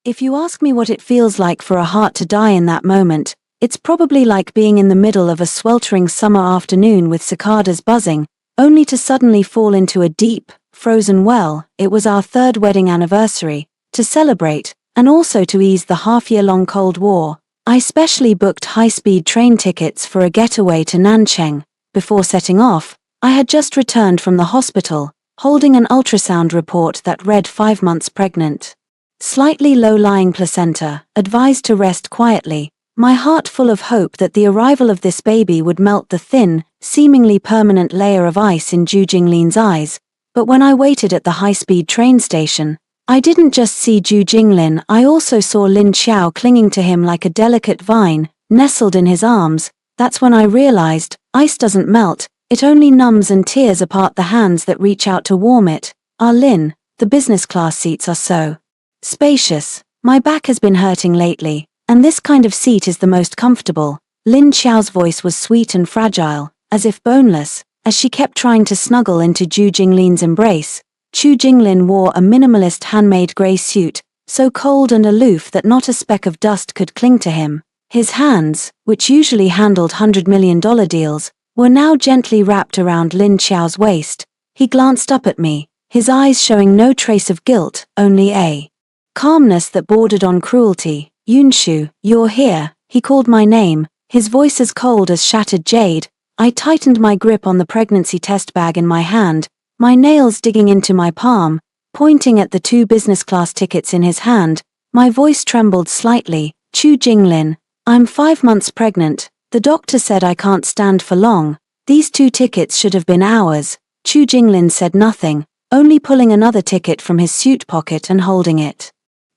If you ask me what it feels like for a heart to die in that moment, it's probably like being in the middle of a sweltering summer afternoon with cicadas buzzing, only to suddenly fall into a deep, frozen well. It was our 3rd wedding anniversary. To celebrate, and also to ease the half-year-long Cold War, I specially booked high-speed train tickets for a getaway to Nanchang. Before setting off, I had just returned from the hospital, holding an ultrasound report that read 5 months pregnant. Slightly low-lying placenta, advised to rest quietly, my heart full of hope that the arrival of this baby would melt the thin, seemingly permanent layer of ice in Zhu Jinglin's eyes. But when I waited at the high-speed train station, I didn't just see Zhu Jinglin, I also saw Lin Xiao clinging to him like a delicate vine, nestled in his arms. That's when I realized, ice doesn't melt, it only numbs and tears apart the hands that reach out to warm it. Lin, the business class seats are so spacious. My back has been hurting lately, and this kind of seat is the most comfortable. Lin Xiao's voice was sweet and fragile, as if boneless, as she kept trying to snuggle into Zhu Jinglin's embrace. Zhu Jinglin wore a minimalist handmade grey suit, so cold and aloof that not a speck of dust could cling to him. His hands, which usually handled $100 million deals, were now gently wrapped around Lin Xiao's waist. He glanced up at me, his eyes showing no trace of guilt, only a calmness that bordered on cruelty. "Yunshu, you're here," he called my name, his voice as cold as shattered jade. I tightened my grip on the pregnancy test bag in my hand, my nails digging into my palm, pointing at the 2 business class tickets in his hand. My voice trembled slightly. "Zhu Jinglin, I'm 5 months pregnant. The doctor said I can't stand for long. These 2 tickets should have been ours." Zhu Jinglin said nothing, only pulling another ticket from his suit pocket and holding it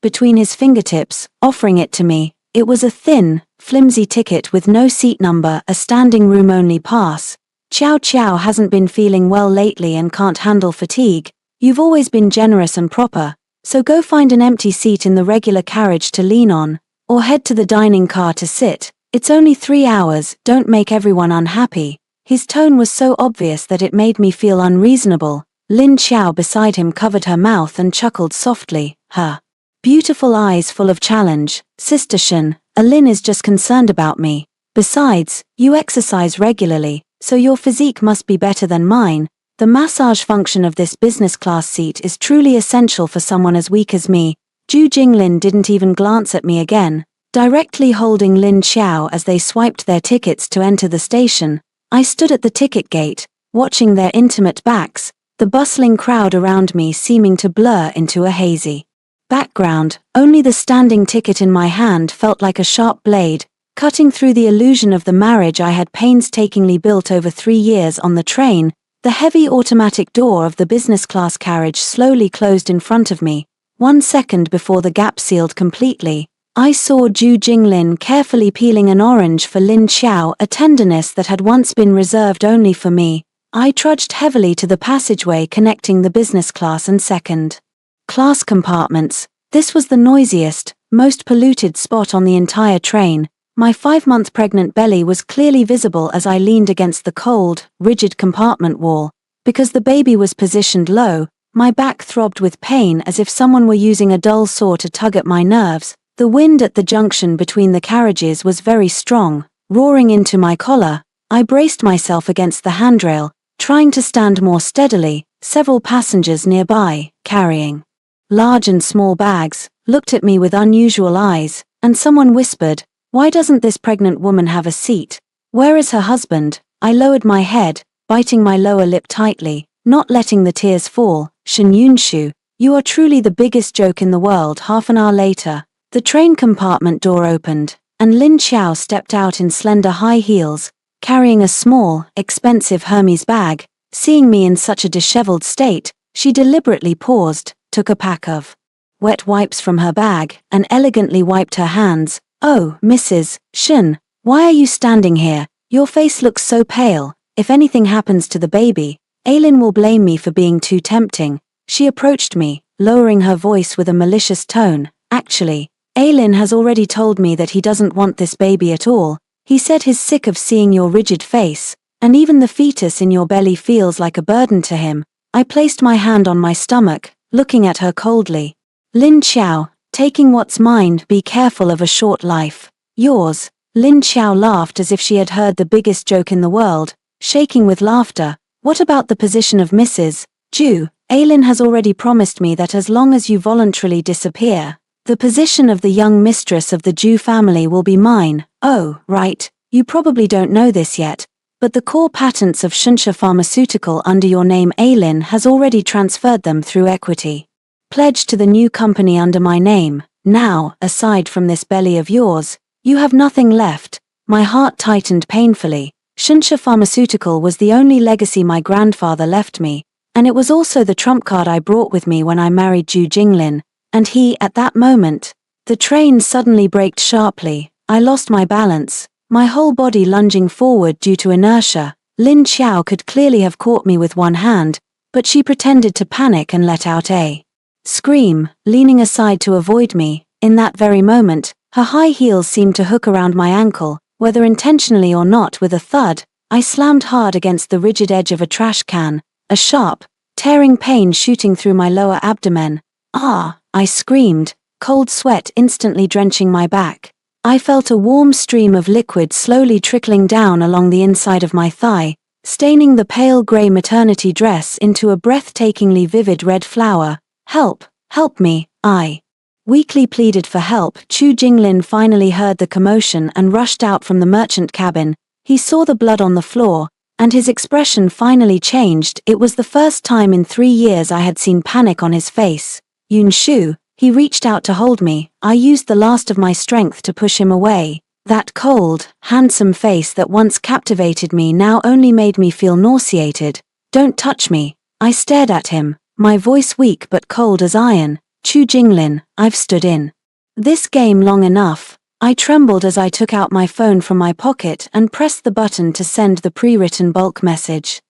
between his fingertips, offering it to me. It was a thin, flimsy ticket with no seat number, a standing room only pass. "Qiao Qiao hasn't been feeling well lately and can't handle fatigue. You've always been generous and proper, so go find an empty seat in the regular carriage to lean on, or head to the dining car to sit. It's only 3 hours, don't make everyone unhappy." His tone was so obvious that it made me feel unreasonable. Lin Xiao beside him covered her mouth and chuckled softly, her beautiful eyes full of challenge. "Sister Shen, Lin is just concerned about me. Besides, you exercise regularly, so your physique must be better than mine. The massage function of this business class seat is truly essential for someone as weak as me." Zhu Jinglin didn't even glance at me again, directly holding Lin Xiao as they swiped their tickets to enter the station. I stood at the ticket gate, watching their intimate backs, the bustling crowd around me seeming to blur into a hazy background. Only the standing ticket in my hand felt like a sharp blade, cutting through the illusion of the marriage I had painstakingly built over 3 years on the train. The heavy automatic door of the business class carriage slowly closed in front of me. 1 second before the gap sealed completely, I saw Zhu Jinglin carefully peeling an orange for Lin Xiao, a tenderness that had once been reserved only for me. I trudged heavily to the passageway connecting the business class and second class compartments. This was the noisiest, most polluted spot on the entire train. My 5-month pregnant belly was clearly visible as I leaned against the cold, rigid compartment wall. Because the baby was positioned low, my back throbbed with pain as if someone were using a dull saw to tug at my nerves. The wind at the junction between the carriages was very strong, roaring into my collar. I braced myself against the handrail, trying to stand more steadily. Several passengers nearby, carrying large and small bags, looked at me with unusual eyes, and someone whispered, "Why doesn't this pregnant woman have a seat? Where is her husband?" I lowered my head, biting my lower lip tightly, not letting the tears fall. "Shen Yunshu, you are truly the biggest joke in the world." Half an hour later, the train compartment door opened, and Lin Xiao stepped out in slender high heels, carrying a small, expensive Hermes bag. Seeing me in such a disheveled state, she deliberately paused, took a pack of wet wipes from her bag, and elegantly wiped her hands. "Oh, Mrs. Shen, why are you standing here? Your face looks so pale. If anything happens to the baby, Aylin will blame me for being too tempting." She approached me, lowering her voice with a malicious tone. "Actually, Aylin has already told me that he doesn't want this baby at all. He said he's sick of seeing your rigid face, and even the fetus in your belly feels like a burden to him." I placed my hand on my stomach, looking at her coldly. "Lin Xiao, Taking what's mine, be careful of a short life. Yours. Lin Xiao laughed as if she had heard the biggest joke in the world, shaking with laughter. What about the position of Mrs. Ju? Aylin has already promised me that as long as you voluntarily disappear, the position of the young mistress of the Ju family will be mine. Oh, right, you probably don't know this yet, but the core patents of Shunsha Pharmaceutical under your name Aylin has already transferred them through equity. Pledged to the new company under my name. Now, aside from this belly of yours, you have nothing left. My heart tightened painfully. Shunsha Pharmaceutical was the only legacy my grandfather left me, and it was also the trump card I brought with me when I married Ju Jinglin, and he, at that moment, the train suddenly braked sharply. I lost my balance, my whole body lunging forward due to inertia. Lin Xiao could clearly have caught me with one hand, but she pretended to panic and let out a scream, leaning aside to avoid me. In that very moment, her high heels seemed to hook around my ankle, whether intentionally or not. With a thud, I slammed hard against the rigid edge of a trash can, a sharp, tearing pain shooting through my lower abdomen. Ah! I screamed, cold sweat instantly drenching my back. I felt a warm stream of liquid slowly trickling down along the inside of my thigh, staining the pale grey maternity dress into a breathtakingly vivid red flower. Help! Help me! I weakly pleaded for help. Chu Jinglin finally heard the commotion and rushed out from the merchant cabin. He saw the blood on the floor, and his expression finally changed. It was the first time in 3 years I had seen panic on his face. Yun Shu, he reached out to hold me. I used the last of my strength to push him away. That cold, handsome face that once captivated me now only made me feel nauseated. Don't touch me. I stared at him, my voice weak but cold as iron. Chu Jinglin, I've stood in this game long enough. I trembled as I took out my phone from my pocket and pressed the button to send the pre-written bulk message.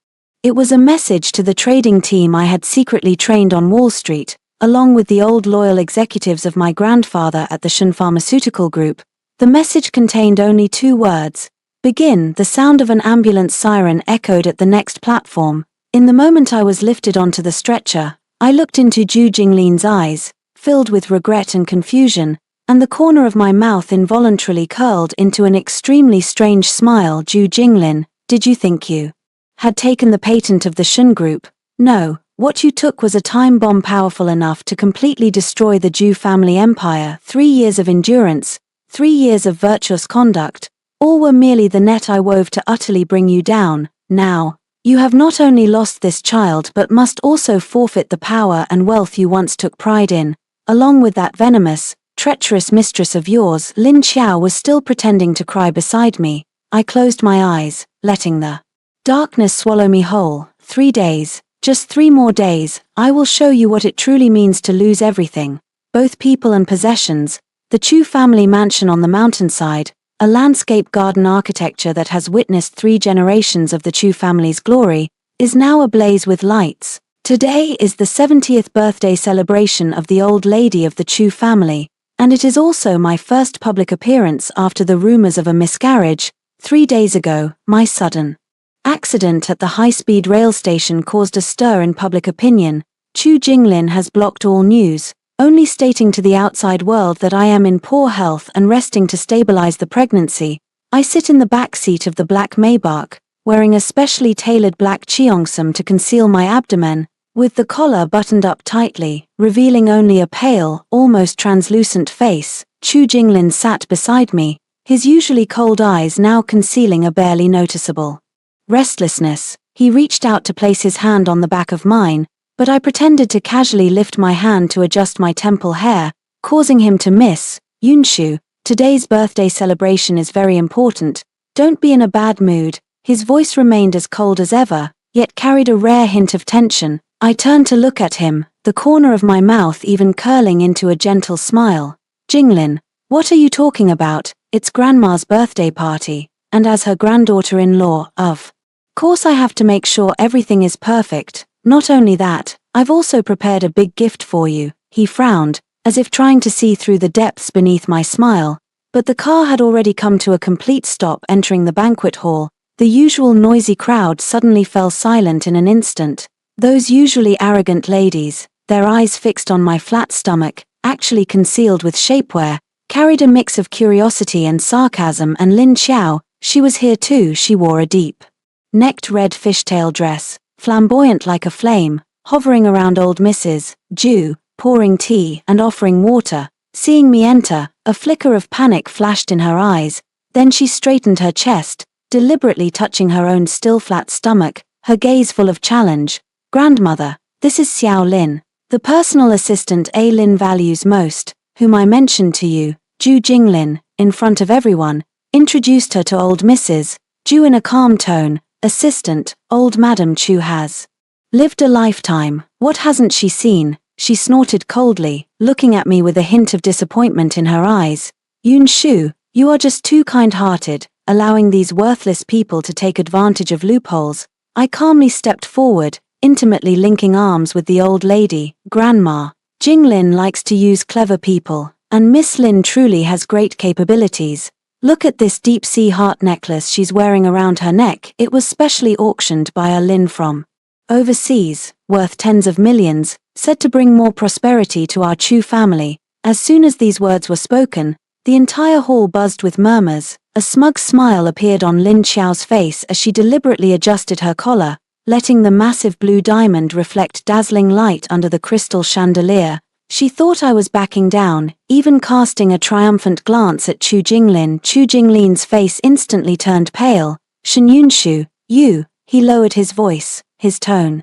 It was a message to the trading team I had secretly trained on Wall Street, along with the old loyal executives of my grandfather at the Shun Pharmaceutical Group. The message contained only 2 words. Begin. The sound of an ambulance siren echoed at the next platform. In the moment I was lifted onto the stretcher, I looked into Ju Jinglin's eyes, filled with regret and confusion, and the corner of my mouth involuntarily curled into an extremely strange smile. Ju Jinglin, did you think you had taken the patent of the Shun Group? No, what you took was a time bomb powerful enough to completely destroy the Ju family empire. 3 years of endurance, 3 years of virtuous conduct, all were merely the net I wove to utterly bring you down. Now, you have not only lost this child but must also forfeit the power and wealth you once took pride in, along with that venomous, treacherous mistress of yours. Lin Xiao was still pretending to cry beside me. I closed my eyes, letting the darkness swallow me whole. 3 days, just 3 more days, I will show you what it truly means to lose everything, both people and possessions. The Chu family mansion on the mountainside, a landscape garden architecture that has witnessed 3 generations of the Chu family's glory, is now ablaze with lights. Today is the 70th birthday celebration of the old lady of the Chu family, and it is also my first public appearance after the rumors of a miscarriage. 3 days ago, my sudden accident at the high-speed rail station caused a stir in public opinion. Chu Jinglin has blocked all news, only stating to the outside world that I am in poor health and resting to stabilize the pregnancy. I sit in the back seat of the black Maybach, wearing a specially tailored black cheongsam to conceal my abdomen, with the collar buttoned up tightly, revealing only a pale, almost translucent face. Chu Jinglin sat beside me, his usually cold eyes now concealing a barely noticeable restlessness. He reached out to place his hand on the back of mine, but I pretended to casually lift my hand to adjust my temple hair, causing him to miss. Yunshu, today's birthday celebration is very important. Don't be in a bad mood. His voice remained as cold as ever, yet carried a rare hint of tension. I turned to look at him, the corner of my mouth even curling into a gentle smile. Jinglin, what are you talking about? It's Grandma's birthday party, and as her granddaughter-in-law, of course I have to make sure everything is perfect. Not only that, I've also prepared a big gift for you. He frowned, as if trying to see through the depths beneath my smile, but the car had already come to a complete stop entering the banquet hall. The usual noisy crowd suddenly fell silent in an instant. Those usually arrogant ladies, their eyes fixed on my flat stomach, actually concealed with shapewear, carried a mix of curiosity and sarcasm, and Lin Xiao, she was here too. She wore a deep-necked red fishtail dress, flamboyant like a flame, hovering around old Mrs. Ju, pouring tea and offering water. Seeing me enter, a flicker of panic flashed in her eyes, then she straightened her chest, deliberately touching her own still flat stomach, her gaze full of challenge. "Grandmother, this is Xiao Lin, the personal assistant A Lin values most, whom I mentioned to you." Ju Jinglin, in front of everyone, introduced her to old Mrs. Ju in a calm tone. "Assistant, old Madam Chu has lived a lifetime. What hasn't she seen?" She snorted coldly, looking at me with a hint of disappointment in her eyes. "Yun Shu, you are just too kind-hearted, allowing these worthless people to take advantage of loopholes." I calmly stepped forward, intimately linking arms with the old lady. "Grandma, Jinglin likes to use clever people, and Miss Lin truly has great capabilities. Look at this deep-sea heart necklace she's wearing around her neck. It was specially auctioned by a Lin from overseas, worth tens of millions, said to bring more prosperity to our Chu family." As soon as these words were spoken, the entire hall buzzed with murmurs. A smug smile appeared on Lin Xiao's face as she deliberately adjusted her collar, letting the massive blue diamond reflect dazzling light under the crystal chandelier. She thought I was backing down, even casting a triumphant glance at Chu Jinglin. Chu Jinglin's face instantly turned pale. "Shen Yunshu, you," he lowered his voice, his tone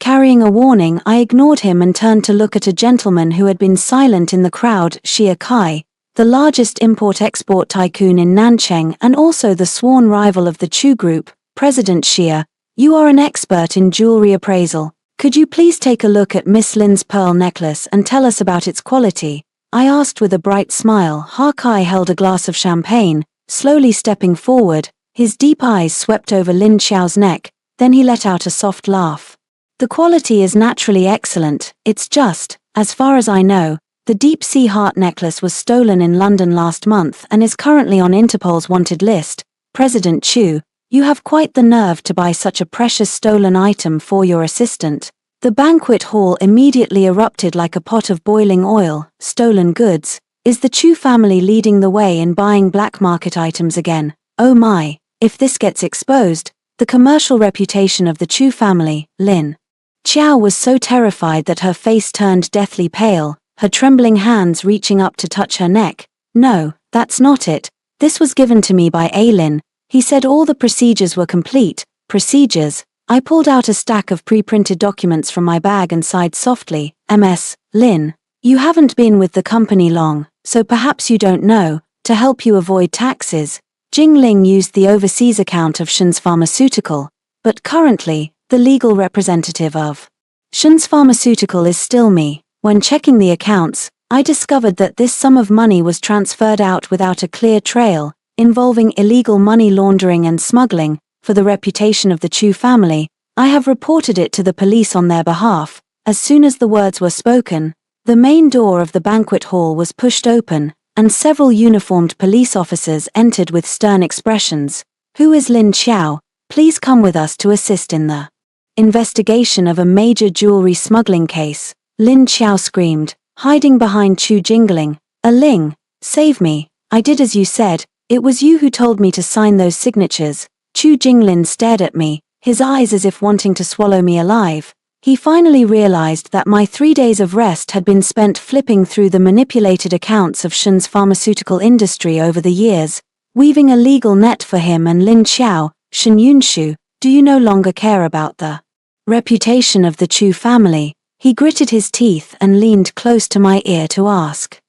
carrying a warning. I ignored him and turned to look at a gentleman who had been silent in the crowd. Xia Kai, the largest import-export tycoon in Nancheng and also the sworn rival of the Chu Group. "President Xia, you are an expert in jewelry appraisal. Could you please take a look at Miss Lin's pearl necklace and tell us about its quality?" I asked with a bright smile. Ha Kai held a glass of champagne, slowly stepping forward. His deep eyes swept over Lin Xiao's neck, then he let out a soft laugh. "The quality is naturally excellent. It's just, as far as I know, the deep-sea heart necklace was stolen in London last month and is currently on Interpol's wanted list. President Chu, you have quite the nerve to buy such a precious stolen item for your assistant." The banquet hall immediately erupted like a pot of boiling oil. Stolen goods? Is the Chu family leading the way in buying black market items again? Oh my, if this gets exposed, the commercial reputation of the Chu family. Lin Xiao was so terrified that her face turned deathly pale, her trembling hands reaching up to touch her neck. "No, that's not it. This was given to me by Aylin. He said all the procedures were complete." "Procedures?" I pulled out a stack of pre-printed documents from my bag and sighed softly. "Ms. Lin, you haven't been with the company long, so perhaps you don't know. To help you avoid taxes, Jingling used the overseas account of Shen's Pharmaceutical, but currently, the legal representative of Shen's Pharmaceutical is still me. When checking the accounts, I discovered that this sum of money was transferred out without a clear trail, involving illegal money laundering and smuggling. For the reputation of the Chu family, I have reported it to the police on their behalf." As soon as the words were spoken, the main door of the banquet hall was pushed open, and several uniformed police officers entered with stern expressions. "Who is Lin Xiao? Please come with us to assist in the investigation of a major jewelry smuggling case." Lin Xiao screamed, hiding behind Chu Jingling. "A Ling, save me. I did as you said. It was you who told me to sign those signatures." Chu Jinglin stared at me, his eyes as if wanting to swallow me alive. He finally realized that my 3 days of rest had been spent flipping through the manipulated accounts of Shen's pharmaceutical industry over the years, weaving a legal net for him and Lin Xiao. "Shen Yunshu, do you no longer care about the reputation of the Chu family?" He gritted his teeth and leaned close to my ear to ask.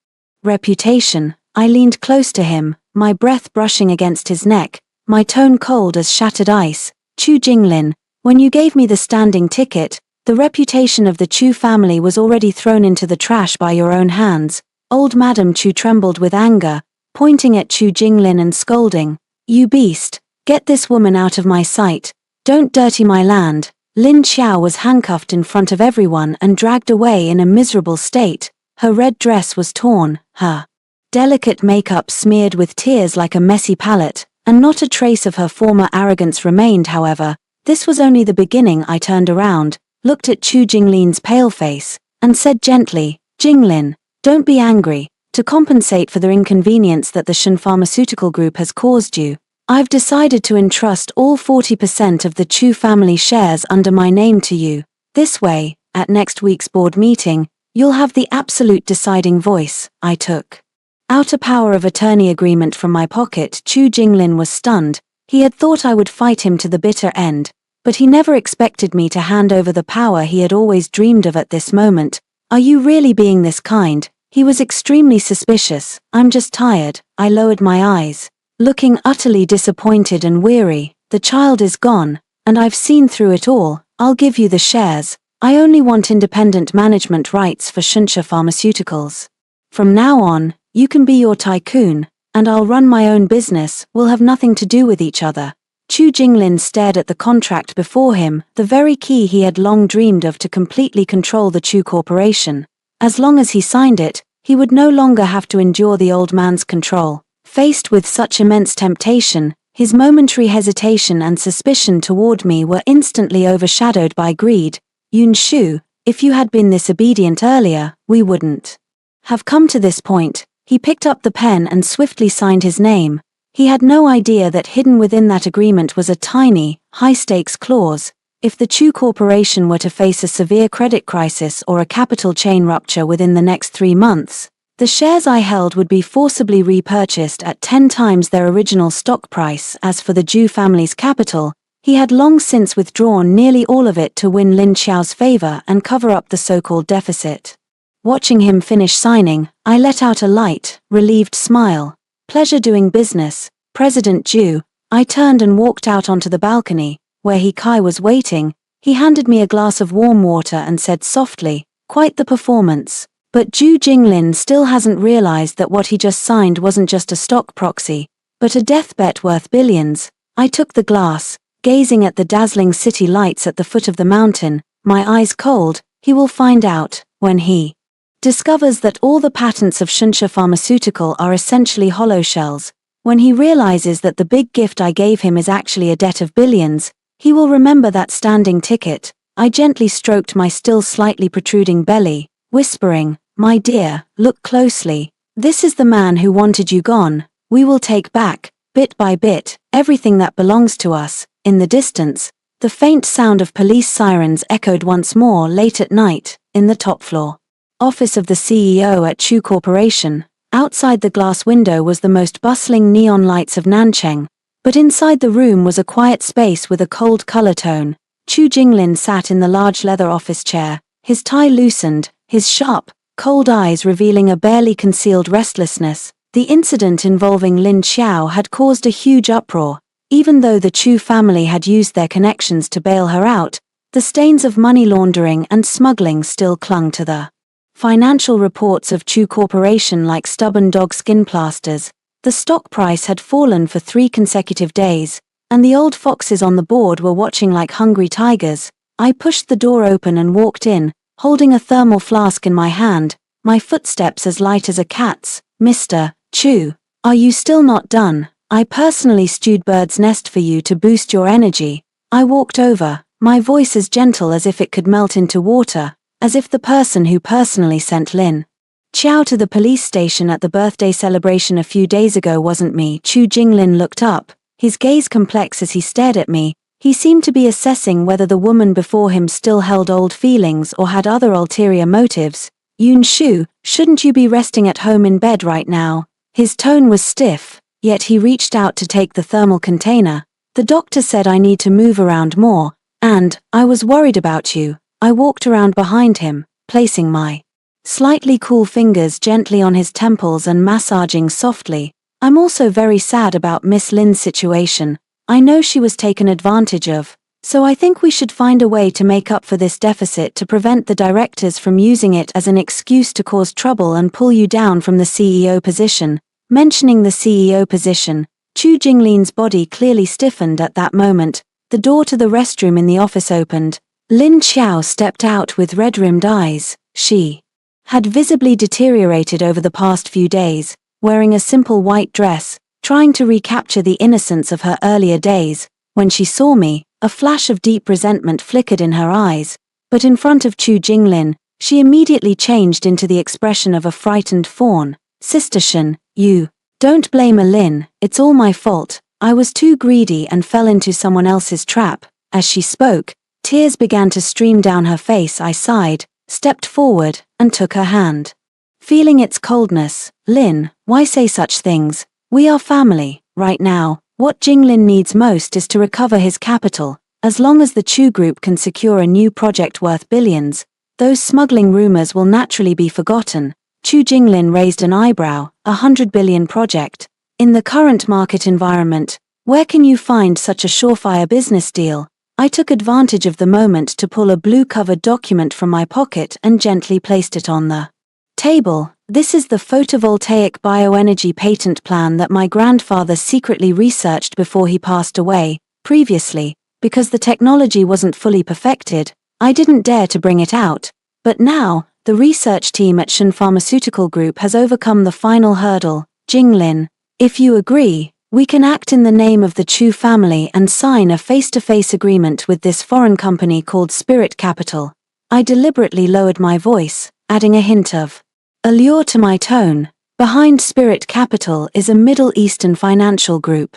"Reputation?" I leaned close to him, my breath brushing against his neck, my tone cold as shattered ice. "Chu Jinglin, when you gave me the standing ticket, the reputation of the Chu family was already thrown into the trash by your own hands." Old Madam Chu trembled with anger, pointing at Chu Jinglin and scolding. "You beast, get this woman out of my sight. Don't dirty my land." Lin Xiao was handcuffed in front of everyone and dragged away in a miserable state. Her red dress was torn, her delicate makeup smeared with tears like a messy palette, and not a trace of her former arrogance remained. However, this was only the beginning. I turned around, looked at Chu Jinglin's pale face, and said gently, "Jinglin, Don't be angry. To compensate for the inconvenience that the Shen Pharmaceutical Group has caused you, I've decided to entrust all 40% of the Chu family shares under my name to you. This way, at next week's board meeting, you'll have the absolute deciding voice. I took out a power of attorney agreement from my pocket. Chu Jinglin was stunned. He had thought I would fight him to the bitter end, but he never expected me to hand over the power he had always dreamed of at this moment. Are you really being this kind? He was extremely suspicious. I'm just tired. I lowered my eyes, looking utterly disappointed and weary. The child is gone, and I've seen through it all. I'll give you the shares. I only want independent management rights for Shunsha Pharmaceuticals. From now on, you can be your tycoon, and I'll run my own business. We'll have nothing to do with each other. Chu Jinglin stared at the contract before him, the very key he had long dreamed of to completely control the Chu Corporation. As long as he signed it, he would no longer have to endure the old man's control. Faced with such immense temptation, his momentary hesitation and suspicion toward me were instantly overshadowed by greed. Yun Shu, if you had been this obedient earlier, we wouldn't have come to this point. He picked up the pen and swiftly signed his name. He had no idea that hidden within that agreement was a tiny, high-stakes clause. If the Chu Corporation were to face a severe credit crisis or a capital chain rupture within the next 3 months, the shares I held would be forcibly repurchased at 10 times their original stock price. As for the Zhu family's capital, he had long since withdrawn nearly all of it to win Lin Qiao's favor and cover up the so-called deficit. Watching him finish signing, I let out a light, relieved smile. Pleasure doing business, President Zhu. I turned and walked out onto the balcony, where He Kai was waiting. He handed me a glass of warm water and said softly, "Quite the performance." But Zhu Jinglin still hasn't realized that what he just signed wasn't just a stock proxy, but a death bet worth billions. I took the glass, gazing at the dazzling city lights at the foot of the mountain, my eyes cold. He will find out, when he discovers that all the patents of Shunsha Pharmaceutical are essentially hollow shells. When he realizes that the big gift I gave him is actually a debt of billions, he will remember that standing ticket. I gently stroked my still slightly protruding belly, whispering, "My dear, look closely. This is the man who wanted you gone. We will take back, bit by bit, everything that belongs to us." In the distance, the faint sound of police sirens echoed once more late at night, in the top floor office of the CEO at Chu Corporation. Outside the glass window was the most bustling neon lights of Nancheng, but inside the room was a quiet space with a cold color tone. Chu Jinglin sat in the large leather office chair, his tie loosened, his sharp, cold eyes revealing a barely concealed restlessness. The incident involving Lin Qiao had caused a huge uproar. Even though the Chu family had used their connections to bail her out, the stains of money laundering and smuggling still clung to the financial reports of Chu Corporation like stubborn dog skin plasters. The stock price had fallen for 3 consecutive days, and the old foxes on the board were watching like hungry tigers. I pushed the door open and walked in, holding a thermal flask in my hand, my footsteps as light as a cat's. "Mr. Chu, are you still not done? I personally stewed bird's nest for you to boost your energy." I walked over, my voice as gentle as if it could melt into water, as if the person who personally sent Lin Qiao to the police station at the birthday celebration a few days ago wasn't me. Chu Jinglin looked up, his gaze complex as he stared at me. He seemed to be assessing whether the woman before him still held old feelings or had other ulterior motives. "Yun Shu, shouldn't you be resting at home in bed right now?" His tone was stiff, yet he reached out to take the thermal container. "The doctor said I need to move around more, and I was worried about you." I walked around behind him, placing my slightly cool fingers gently on his temples and massaging softly. "I'm also very sad about Miss Lin's situation. I know she was taken advantage of, so I think we should find a way to make up for this deficit to prevent the directors from using it as an excuse to cause trouble and pull you down from the CEO position." Mentioning the CEO position, Chu Jinglin's body clearly stiffened at that moment. The door to the restroom in the office opened. Lin Qiao stepped out with red-rimmed eyes. She had visibly deteriorated over the past few days, wearing a simple white dress, trying to recapture the innocence of her earlier days. When she saw me, a flash of deep resentment flickered in her eyes, but in front of Chu Jinglin, She immediately changed into the expression of a frightened fawn. Sister Shen, you don't blame Lin, it's all my fault. I was too greedy and fell into someone else's trap. As she spoke, tears began to stream down her face. I sighed, stepped forward, and took her hand. Feeling its coldness, Lin, why say such things? We are family. Right now, what Jinglin needs most is to recover his capital. As long as the Chu Group can secure a new project worth billions, those smuggling rumors will naturally be forgotten. Chu Jinglin raised an eyebrow. 100 billion project. In the current market environment, where can you find such a surefire business deal? I took advantage of the moment to pull a blue-covered document from my pocket and gently placed it on the table. This is the photovoltaic bioenergy patent plan that my grandfather secretly researched before he passed away. Previously, because the technology wasn't fully perfected, I didn't dare to bring it out. But now, the research team at Shen Pharmaceutical Group has overcome the final hurdle. Jinglin, if you agree, we can act in the name of the Chu family and sign a face-to-face agreement with this foreign company called Spirit Capital. I deliberately lowered my voice, adding a hint of allure to my tone. Behind Spirit Capital is a Middle Eastern financial group.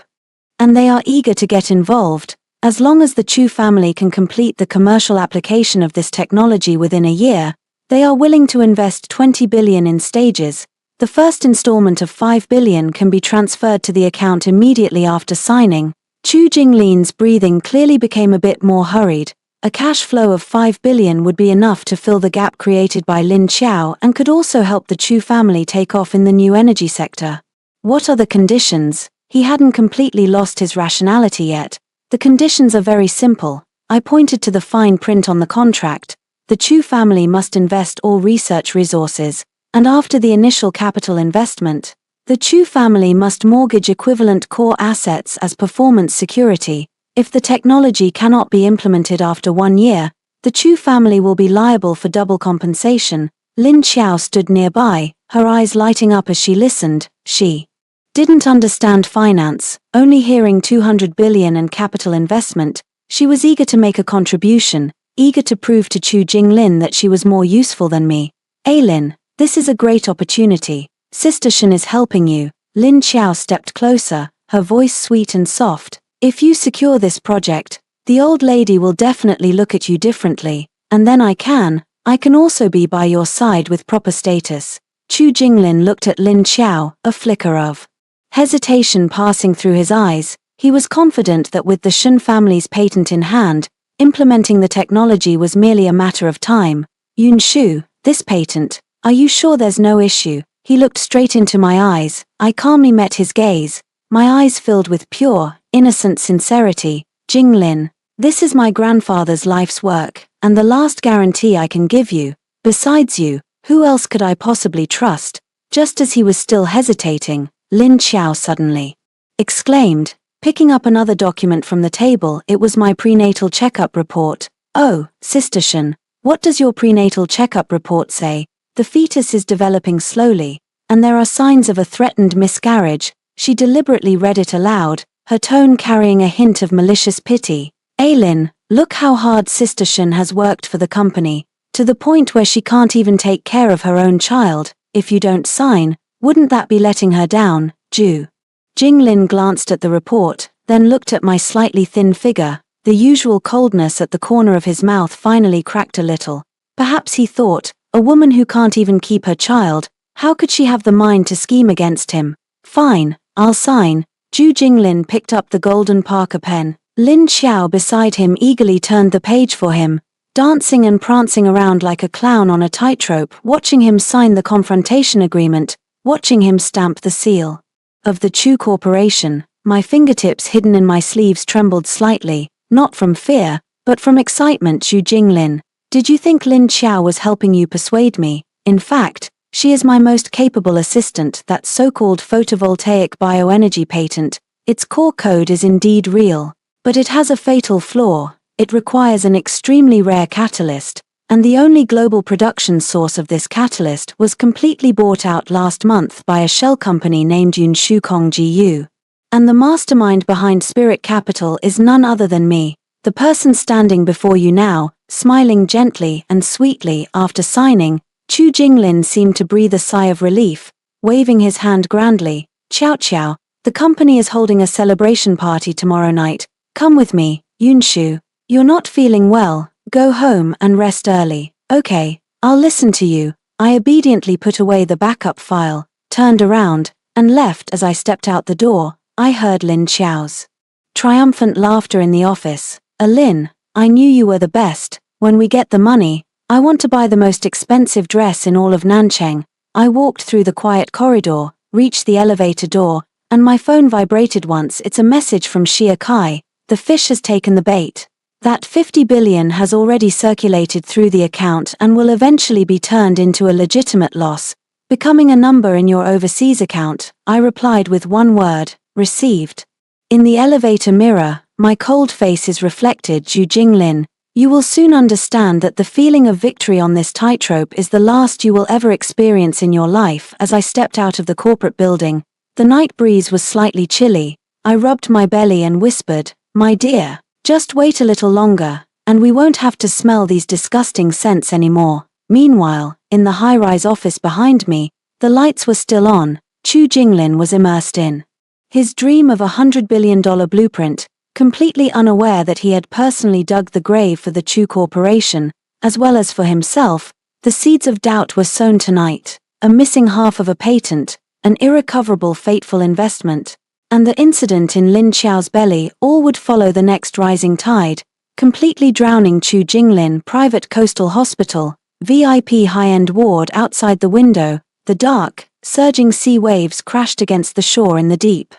And they are eager to get involved. As long as the Chu family can complete the commercial application of this technology within a year, they are willing to invest 20 billion in stages. The first installment of 5 billion can be transferred to the account immediately after signing. Chu Jinglin's breathing clearly became a bit more hurried. A cash flow of 5 billion would be enough to fill the gap created by Lin Xiao and could also help the Chu family take off in the new energy sector. What are the conditions? He hadn't completely lost his rationality yet. The conditions are very simple. I pointed to the fine print on the contract. The Chu family must invest all research resources, and after the initial capital investment, the Chu family must mortgage equivalent core assets as performance security. If the technology cannot be implemented after 1 year, the Chu family will be liable for double compensation. Lin Xiao stood nearby, her eyes lighting up as she listened. She didn't understand finance, only hearing 200 billion and capital investment. She was eager to make a contribution, eager to prove to Chu Jinglin that she was more useful than me. Lin, this is a great opportunity. Sister Shen is helping you. Lin Xiao stepped closer, her voice sweet and soft. If you secure this project, the old lady will definitely look at you differently, and then I can also be by your side with proper status. Chu Jinglin looked at Lin Xiao, a flicker of hesitation passing through his eyes. He was confident that with the Shen family's patent in hand, implementing the technology was merely a matter of time. Yun Shu, this patent, are you sure there's no issue? He looked straight into my eyes. I calmly met his gaze, my eyes filled with pure, innocent sincerity. Jinglin, this is my grandfather's life's work, and the last guarantee I can give you. Besides you, who else could I possibly trust? Just as he was still hesitating, Lin Xiao suddenly exclaimed, picking up another document from the table. It was my prenatal checkup report. Oh, Sister Shen, what does your prenatal checkup report say? The fetus is developing slowly, and there are signs of a threatened miscarriage. She deliberately read it aloud, her tone carrying a hint of malicious pity. Lin, look how hard Sister Shen has worked for the company, to the point where she can't even take care of her own child. If you don't sign, wouldn't that be letting her down? Jinglin glanced at the report, then looked at my slightly thin figure. The usual coldness at the corner of his mouth finally cracked a little. Perhaps he thought, a woman who can't even keep her child, how could she have the mind to scheme against him? Fine, I'll sign. Chu Jinglin picked up the golden Parker pen. Lin Xiao beside him eagerly turned the page for him, dancing and prancing around like a clown on a tightrope, watching him sign the confrontation agreement, watching him stamp the seal of the Chu Corporation. My fingertips hidden in my sleeves trembled slightly, not from fear, but from excitement. Chu Jinglin, did you think Lin Xiao was helping you persuade me? In fact, she is my most capable assistant. That so-called photovoltaic bioenergy patent, its core code is indeed real, but it has a fatal flaw. It requires an extremely rare catalyst, and the only global production source of this catalyst was completely bought out last month by a shell company named Yunshu Kongjiu. And the mastermind behind Spirit Capital is none other than me. The person standing before you now, smiling gently and sweetly after signing, Chu Jinglin seemed to breathe a sigh of relief, waving his hand grandly. Xiao Xiao, the company is holding a celebration party tomorrow night. Come with me, Yunshu. You're not feeling well, go home and rest early. Okay, I'll listen to you. I obediently put away the backup file, turned around, and left. As I stepped out the door, I heard Lin Xiao's triumphant laughter in the office. Lin, I knew you were the best. When we get the money, I want to buy the most expensive dress in all of Nancheng. I walked through the quiet corridor, reached the elevator door, and my phone vibrated once. It's a message from Xia Kai. The fish has taken the bait. That 50 billion has already circulated through the account and will eventually be turned into a legitimate loss, becoming a number in your overseas account. I replied with one word, received. In the elevator mirror, my cold face is reflected. Zhu Jinglin, you will soon understand that the feeling of victory on this tightrope is the last you will ever experience in your life. As I stepped out of the corporate building, the night breeze was slightly chilly. I rubbed my belly and whispered, my dear, just wait a little longer, and we won't have to smell these disgusting scents anymore. Meanwhile, in the high-rise office behind me, the lights were still on. Chu Jinglin was immersed in his dream of $100 billion blueprint, completely unaware that he had personally dug the grave for the Chu Corporation, as well as for himself. The seeds of doubt were sown tonight, a missing half of a patent, an irrecoverable fateful investment, and the incident in Lin Xiao's belly. All would follow the next rising tide, completely drowning Chu Jinglin. Private Coastal Hospital, VIP high-end ward. Outside the window, the dark, surging sea waves crashed against the shore in the deep,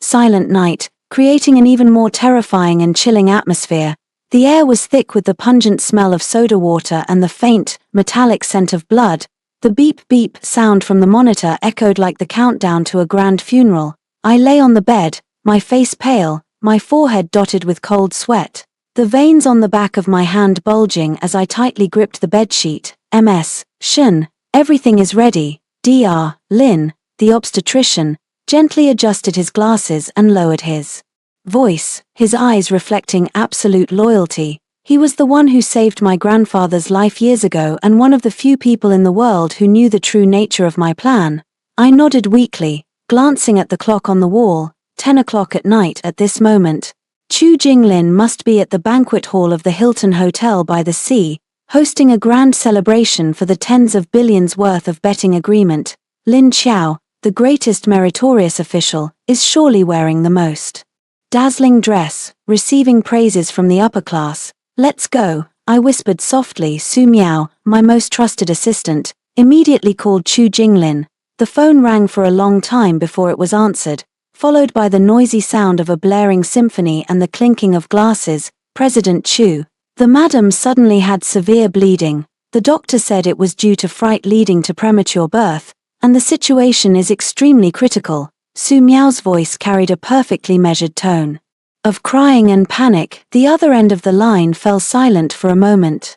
silent night, creating an even more terrifying and chilling atmosphere. The air was thick with the pungent smell of soda water and the faint, metallic scent of blood. The beep-beep sound from the monitor echoed like the countdown to a grand funeral. I lay on the bed, my face pale, my forehead dotted with cold sweat, the veins on the back of my hand bulging as I tightly gripped the bedsheet. Ms. Shen, everything is ready. Dr. Lin, the obstetrician, gently adjusted his glasses and lowered his voice, his eyes reflecting absolute loyalty. He was the one who saved my grandfather's life years ago and one of the few people in the world who knew the true nature of my plan. I nodded weakly, glancing at the clock on the wall. 10 o'clock at night. At this moment, Chu Jinglin must be at the banquet hall of the Hilton Hotel by the Sea, hosting a grand celebration for the tens of billions worth of betting agreement. Lin Xiao, the greatest meritorious official, is surely wearing the most dazzling dress, receiving praises from the upper class. Let's go, I whispered softly. Su Miao, my most trusted assistant, immediately called Chu Jinglin. The phone rang for a long time before it was answered, followed by the noisy sound of a blaring symphony and the clinking of glasses. President Chu. The madam suddenly had severe bleeding. The doctor said it was due to fright leading to premature birth, and the situation is extremely critical. Su Miao's voice carried a perfectly measured tone of crying and panic. The other end of the line fell silent for a moment.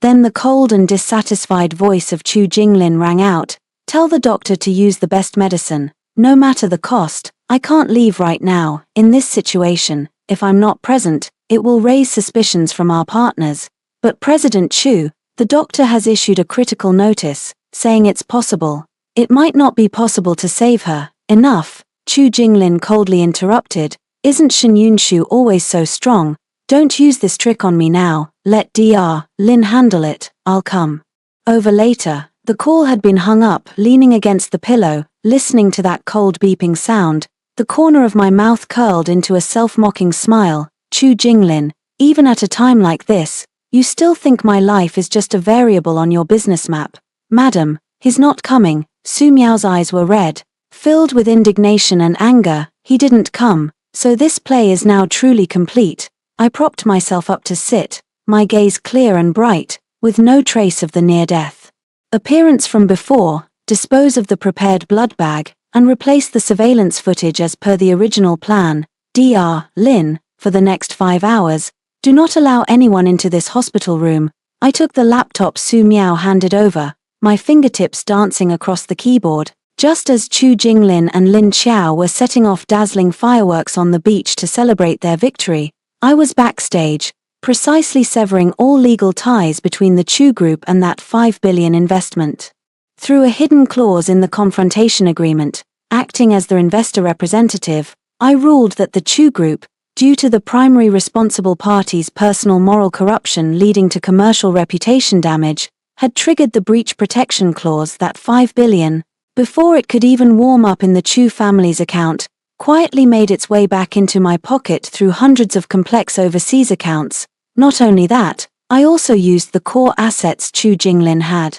Then the cold and dissatisfied voice of Chu Jinglin rang out. Tell the doctor to use the best medicine, no matter the cost. I can't leave right now. In this situation, if I'm not present, it will raise suspicions from our partners. But President Chu, the doctor has issued a critical notice, saying it's possible. It might not be possible to save her. Enough, Chu Jinglin coldly interrupted. Isn't Shen Yunshu always so strong? Don't use this trick on me now. Let Dr. Lin handle it. I'll come over later. The call had been hung up. Leaning against the pillow, listening to that cold beeping sound, the corner of my mouth curled into a self-mocking smile. Chu Jinglin, even at a time like this, you still think my life is just a variable on your business map. Madam, he's not coming. Su Miao's eyes were red, filled with indignation and anger. He didn't come, so this play is now truly complete. I propped myself up to sit, my gaze clear and bright, with no trace of the near-death appearance from before. Dispose of the prepared blood bag, and replace the surveillance footage as per the original plan. Dr. Lin, for the next 5 hours, do not allow anyone into this hospital room. I took the laptop Su Miao handed over, my fingertips dancing across the keyboard. Just as Chu Jinglin and Lin Xiao were setting off dazzling fireworks on the beach to celebrate their victory, I was backstage, precisely severing all legal ties between the Chu Group and that 5 billion investment. Through a hidden clause in the confrontation agreement, acting as their investor representative, I ruled that the Chu Group, due to the primary responsible party's personal moral corruption leading to commercial reputation damage, had triggered the breach protection clause that 5 billion, before it could even warm up in the Chu family's account, quietly made its way back into my pocket through hundreds of complex overseas accounts. Not only that, I also used the core assets Chu Jinglin had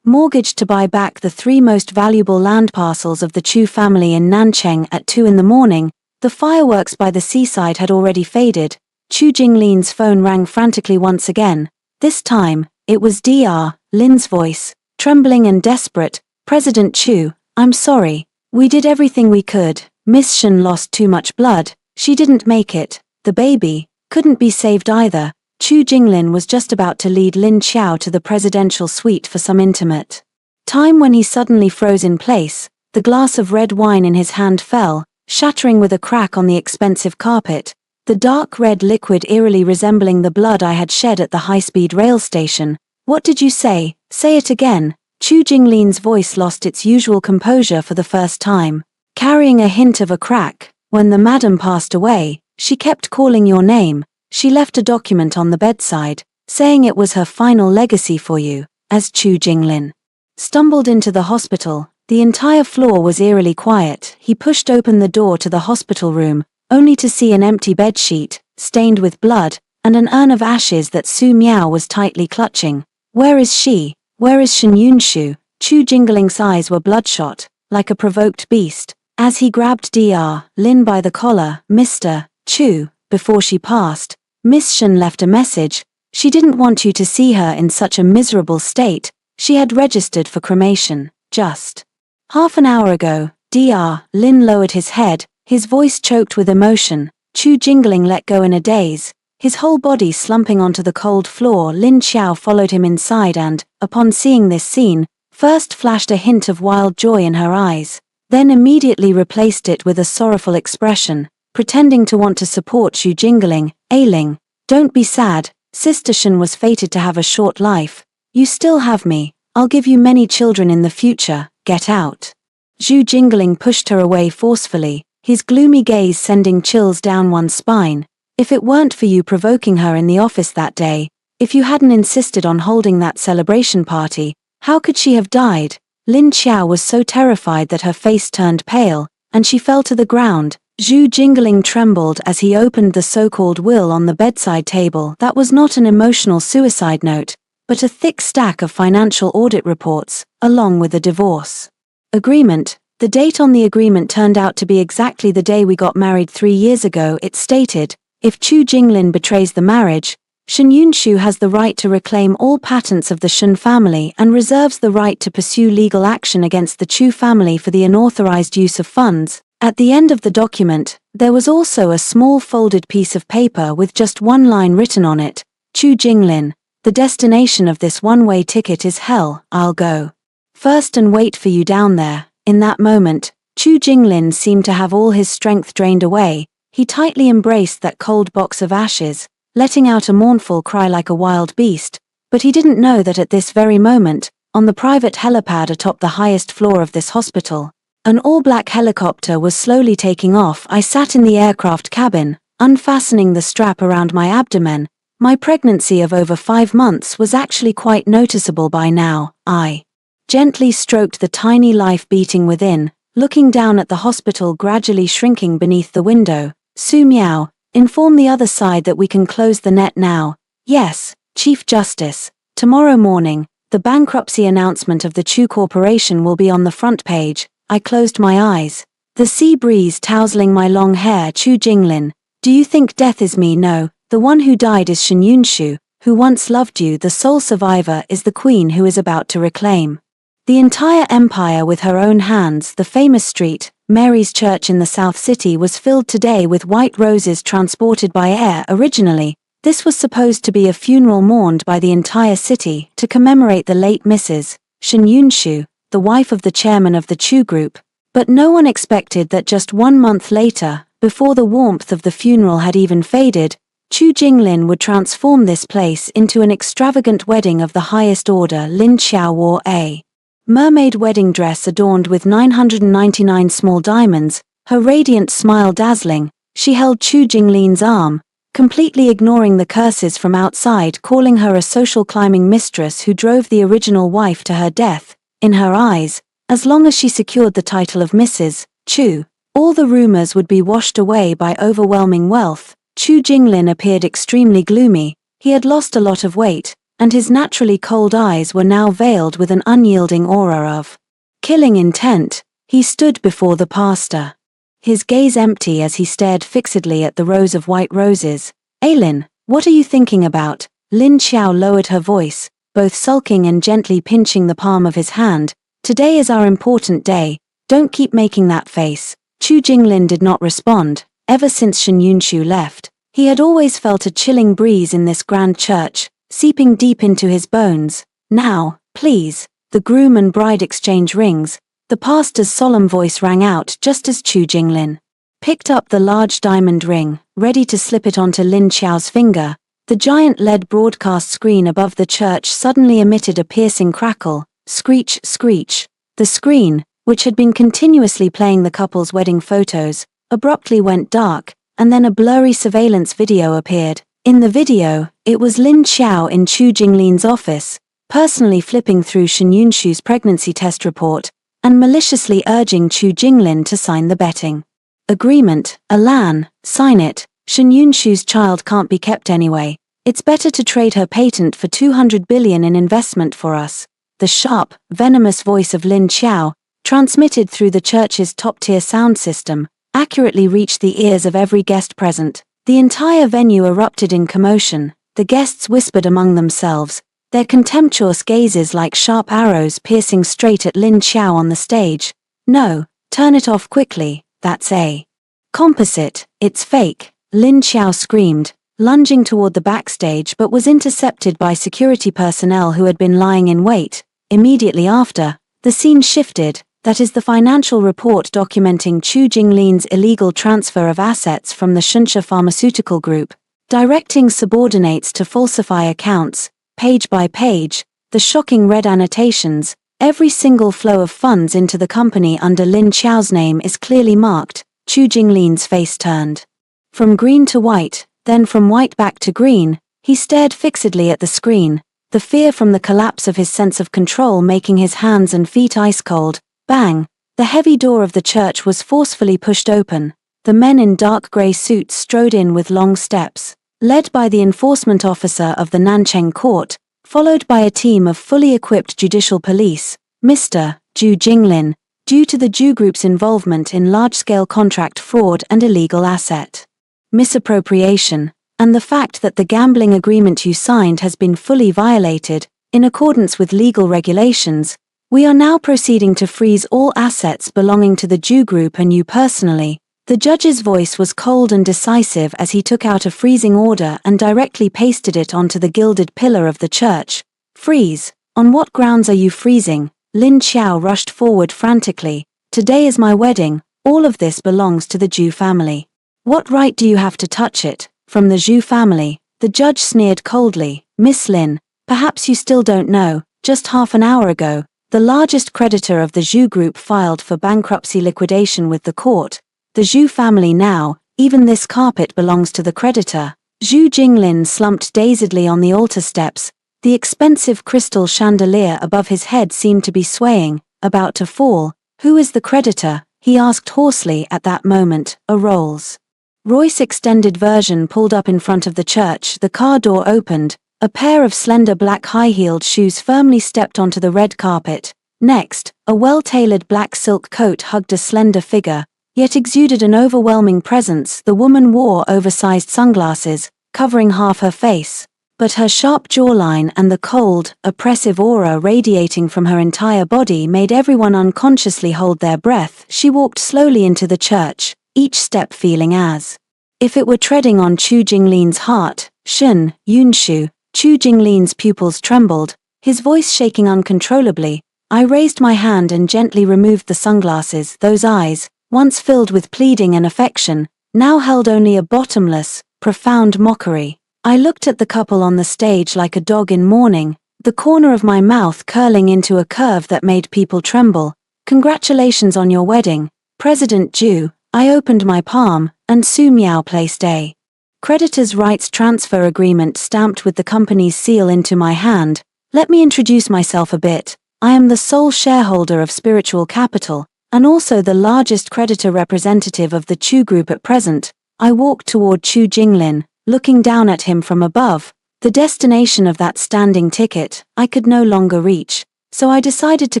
mortgaged to buy back the 3 most valuable land parcels of the Chu family in Nancheng at 2 in the morning. The fireworks by the seaside had already faded. Chu Jinglin's phone rang frantically once again. This time, it was Dr. Lin's voice, trembling and desperate. "President Chu, I'm sorry. We did everything we could. Miss Shen lost too much blood. She didn't make it. The baby couldn't be saved either." Chu Jinglin was just about to lead Lin Qiao to the presidential suite for some intimate time when he suddenly froze in place. The glass of red wine in his hand fell, shattering with a crack on the expensive carpet, the dark red liquid eerily resembling the blood I had shed at the high-speed rail station. "What did you say? Say it again." Chu Jinglin's voice lost its usual composure for the first time, carrying a hint of a crack. "When the madam passed away, she kept calling your name. She left a document on the bedside, saying it was her final legacy for you." As Chu Jinglin stumbled into the hospital, the entire floor was eerily quiet. He pushed open the door to the hospital room, only to see an empty bedsheet, stained with blood, and an urn of ashes that Su Miao was tightly clutching. "Where is she? Where is Shen Yunshu?" Chu Jingling's eyes were bloodshot, like a provoked beast, as he grabbed Dr. Lin by the collar. "Mr. Chu, before she passed, Miss Shen left a message. She didn't want you to see her in such a miserable state. She had registered for cremation just half an hour ago." Dr. Lin lowered his head, his voice choked with emotion. Chu Jingling let go in a daze, his whole body slumping onto the cold floor. Lin Qiao followed him inside and, upon seeing this scene, first flashed a hint of wild joy in her eyes, then immediately replaced it with a sorrowful expression, pretending to want to support Chu Jingling. "Ailing, don't be sad. Sister Shen was fated to have a short life. You still have me. I'll give you many children in the future. Get out." Chu Jingling pushed her away forcefully, his gloomy gaze sending chills down one's spine. "If it weren't for you provoking her in the office that day, if you hadn't insisted on holding that celebration party, how could she have died?" Lin Qiao was so terrified that her face turned pale, and she fell to the ground. Chu Jingling trembled as he opened the so-called will on the bedside table. That was not an emotional suicide note, but a thick stack of financial audit reports, along with a divorce agreement. The date on the agreement turned out to be exactly the day we got married 3 years ago. It stated, "If Chu Jinglin betrays the marriage, Shen Yunshu has the right to reclaim all patents of the Shen family and reserves the right to pursue legal action against the Chu family for the unauthorized use of funds." At the end of the document, there was also a small folded piece of paper with just one line written on it. "Chu Jinglin, the destination of this one-way ticket is hell. I'll go first and wait for you down there." In that moment, Chu Jinglin seemed to have all his strength drained away. He tightly embraced that cold box of ashes, letting out a mournful cry like a wild beast. But he didn't know that at this very moment, on the private helipad atop the highest floor of this hospital, an all-black helicopter was slowly taking off. I sat in the aircraft cabin, unfastening the strap around my abdomen. My pregnancy of over 5 months was actually quite noticeable by now. I gently stroked the tiny life beating within, looking down at the hospital gradually shrinking beneath the window. "Su Miao, inform the other side that we can close the net now." "Yes, Chief Justice. Tomorrow morning, the bankruptcy announcement of the Chu Corporation will be on the front page." I closed my eyes, the sea breeze tousling my long hair. "Chu Jinglin, do you think death is me?" "No, the one who died is Shen Yunshu, who once loved you. The sole survivor is the queen who is about to reclaim the entire empire with her own hands." The famous street, Mary's Church in the South City, was filled today with white roses transported by air. Originally, this was supposed to be a funeral mourned by the entire city to commemorate the late Mrs. Shen Yunshu, the wife of the chairman of the Chu Group. But no one expected that just 1 month later, before the warmth of the funeral had even faded, Chu Jinglin would transform this place into an extravagant wedding of the highest order. Lin Xiao wore a mermaid wedding dress adorned with 999 small diamonds, her radiant smile dazzling. She held Chu Jinglin's arm, completely ignoring the curses from outside, calling her a social climbing mistress who drove the original wife to her death. In her eyes, as long as she secured the title of Mrs. Chu, all the rumors would be washed away by overwhelming wealth. Chu Jinglin appeared extremely gloomy. He had lost a lot of weight, and his naturally cold eyes were now veiled with an unyielding aura of killing intent. He stood before the pastor, his gaze empty as he stared fixedly at the rows of white roses. "Aylin, what are you thinking about?" Lin Xiao lowered her voice, both sulking and gently pinching the palm of his hand. "Today is our important day, don't keep making that face." Chu Jinglin did not respond. Ever since Shen Yunshu left, he had always felt a chilling breeze in this grand church, seeping deep into his bones. "Now, please." The groom and bride exchange rings. The pastor's solemn voice rang out just as Chu Jinglin picked up the large diamond ring, ready to slip it onto Lin Xiao's finger. The giant LED broadcast screen above the church suddenly emitted a piercing crackle. Screech, screech. The screen, which had been continuously playing the couple's wedding photos, abruptly went dark, and then a blurry surveillance video appeared. In the video, it was Lin Xiao in Chu Jinglin's office, personally flipping through Shen Yunshu's pregnancy test report, and maliciously urging Chu Jinglin to sign the betting agreement. "Alan, sign it. Shen Yunshu's child can't be kept anyway. It's better to trade her patent for 200 billion in investment for us." The sharp, venomous voice of Lin Xiao, transmitted through the church's top-tier sound system, accurately reached the ears of every guest present. The entire venue erupted in commotion. The guests whispered among themselves, their contemptuous gazes like sharp arrows piercing straight at Lin Xiao on the stage. "No, turn it off quickly, that's a composite, it's fake," Lin Xiao screamed, lunging toward the backstage but was intercepted by security personnel who had been lying in wait. Immediately after, the scene shifted. That is the financial report documenting Chu Jinglin's illegal transfer of assets from the Shunsha Pharmaceutical Group, directing subordinates to falsify accounts. Page by page, the shocking red annotations, every single flow of funds into the company under Lin Xiao's name is clearly marked. Chu Jinglin's face turned from green to white, then from white back to green. He stared fixedly at the screen, the fear from the collapse of his sense of control making his hands and feet ice cold. Bang! The heavy door of the church was forcefully pushed open. The men in dark grey suits strode in with long steps, led by the enforcement officer of the Nancheng court, followed by a team of fully equipped judicial police. "Mr. Chu Jinglin, due to the Ju Group's involvement in large-scale contract fraud and illegal asset misappropriation, and the fact that the gambling agreement you signed has been fully violated, in accordance with legal regulations, we are now proceeding to freeze all assets belonging to the Ju Group and you personally." The judge's voice was cold and decisive as he took out a freezing order and directly pasted it onto the gilded pillar of the church. "Freeze? On what grounds are you freezing?" Lin Xiao rushed forward frantically. "Today is my wedding, all of this belongs to the Ju family. What right do you have to touch it?" "From the Ju family," the judge sneered coldly. "Miss Lin, perhaps you still don't know, just half an hour ago, the largest creditor of the Zhu Group filed for bankruptcy liquidation with the court. The Zhu family now, even this carpet belongs to the creditor." Zhu Jinglin slumped dazedly on the altar steps. The expensive crystal chandelier above his head seemed to be swaying, about to fall. "Who is the creditor?" he asked hoarsely at that moment. A Rolls Royce extended version pulled up in front of the church. The car door opened. A pair of slender black high-heeled shoes firmly stepped onto the red carpet. Next, a well-tailored black silk coat hugged a slender figure, yet exuded an overwhelming presence. The woman wore oversized sunglasses, covering half her face, but her sharp jawline and the cold, oppressive aura radiating from her entire body made everyone unconsciously hold their breath. She walked slowly into the church, each step feeling as if it were treading on Chu Jinglin's heart. "Shen Yunshu." Chu Jinglin's pupils trembled, his voice shaking uncontrollably. I raised my hand and gently removed the sunglasses. Those eyes, once filled with pleading and affection, now held only a bottomless, Profound mockery. I looked at the couple on the stage like a dog in mourning, the corner of my mouth curling into a curve that made people tremble. Congratulations on your wedding, President Jew. I opened my palm, and Su Miao placed a creditor's rights transfer agreement stamped with the company's seal into my hand. Let me introduce myself a bit. I am the sole shareholder of Spiritual Capital, and also the largest creditor representative of the Chu Group at present. I walked toward Chu Jinglin, looking down at him from above. The destination of that standing ticket I could no longer reach, so I decided to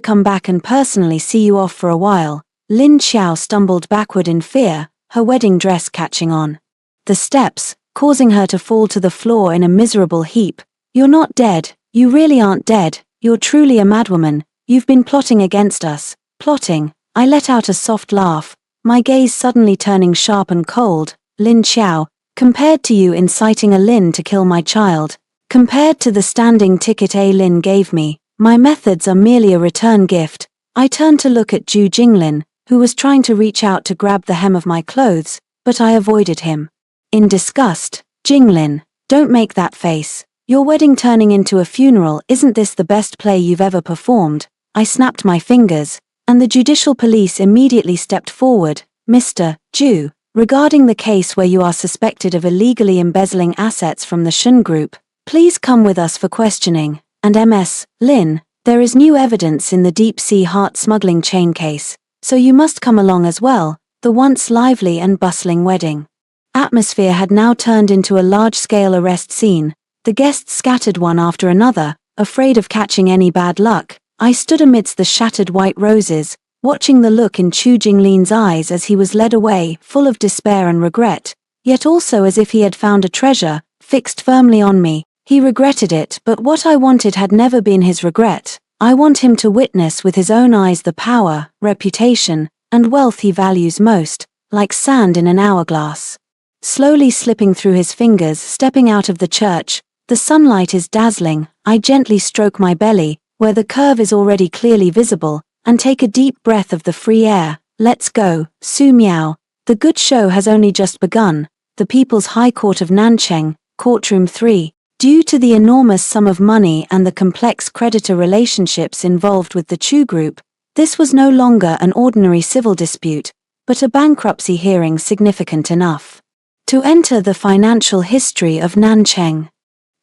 come back and personally see you off for a while. Lin Xiao stumbled backward in fear, her wedding dress catching on the steps, causing her to fall to the floor in a miserable heap. You're not dead, you really aren't dead, you're truly a madwoman, you've been plotting against us. Plotting? I let out a soft laugh, my gaze suddenly turning sharp and cold. Lin Xiao, compared to you inciting a Lin to kill my child, compared to the standing ticket a Lin gave me, my methods are merely a return gift. I turned to look at Zhu Jinglin, who was trying to reach out to grab the hem of my clothes, but I avoided him. In disgust, Jinglin, don't make that face. Your wedding turning into a funeral, isn't this the best play you've ever performed? I snapped my fingers, and the judicial police immediately stepped forward. Mr. Zhu, regarding the case where you are suspected of illegally embezzling assets from the Shun Group, please come with us for questioning. And Ms. Lin, there is new evidence in the deep-sea heart smuggling chain case, so you must come along as well. The once lively and bustling wedding atmosphere had now turned into a large-scale arrest scene. The guests scattered one after another, afraid of catching any bad luck. I stood amidst the shattered white roses, watching the look in Chu Jinglin's eyes as he was led away, full of despair and regret, yet also as if he had found a treasure, fixed firmly on me. He regretted it, but what I wanted had never been his regret. I want him to witness with his own eyes the power, reputation, and wealth he values most, like sand in an hourglass. Slowly slipping through his fingers, stepping out of the church, the sunlight is dazzling. I gently stroke my belly, where the curve is already clearly visible, and take a deep breath of the free air. Let's go, Su Miao. The good show has only just begun. The People's High Court of Nancheng, Courtroom 3. Due to the enormous sum of money and the complex creditor relationships involved with the Chu Group, this was no longer an ordinary civil dispute, but a bankruptcy hearing significant enough to enter the financial history of Nancheng.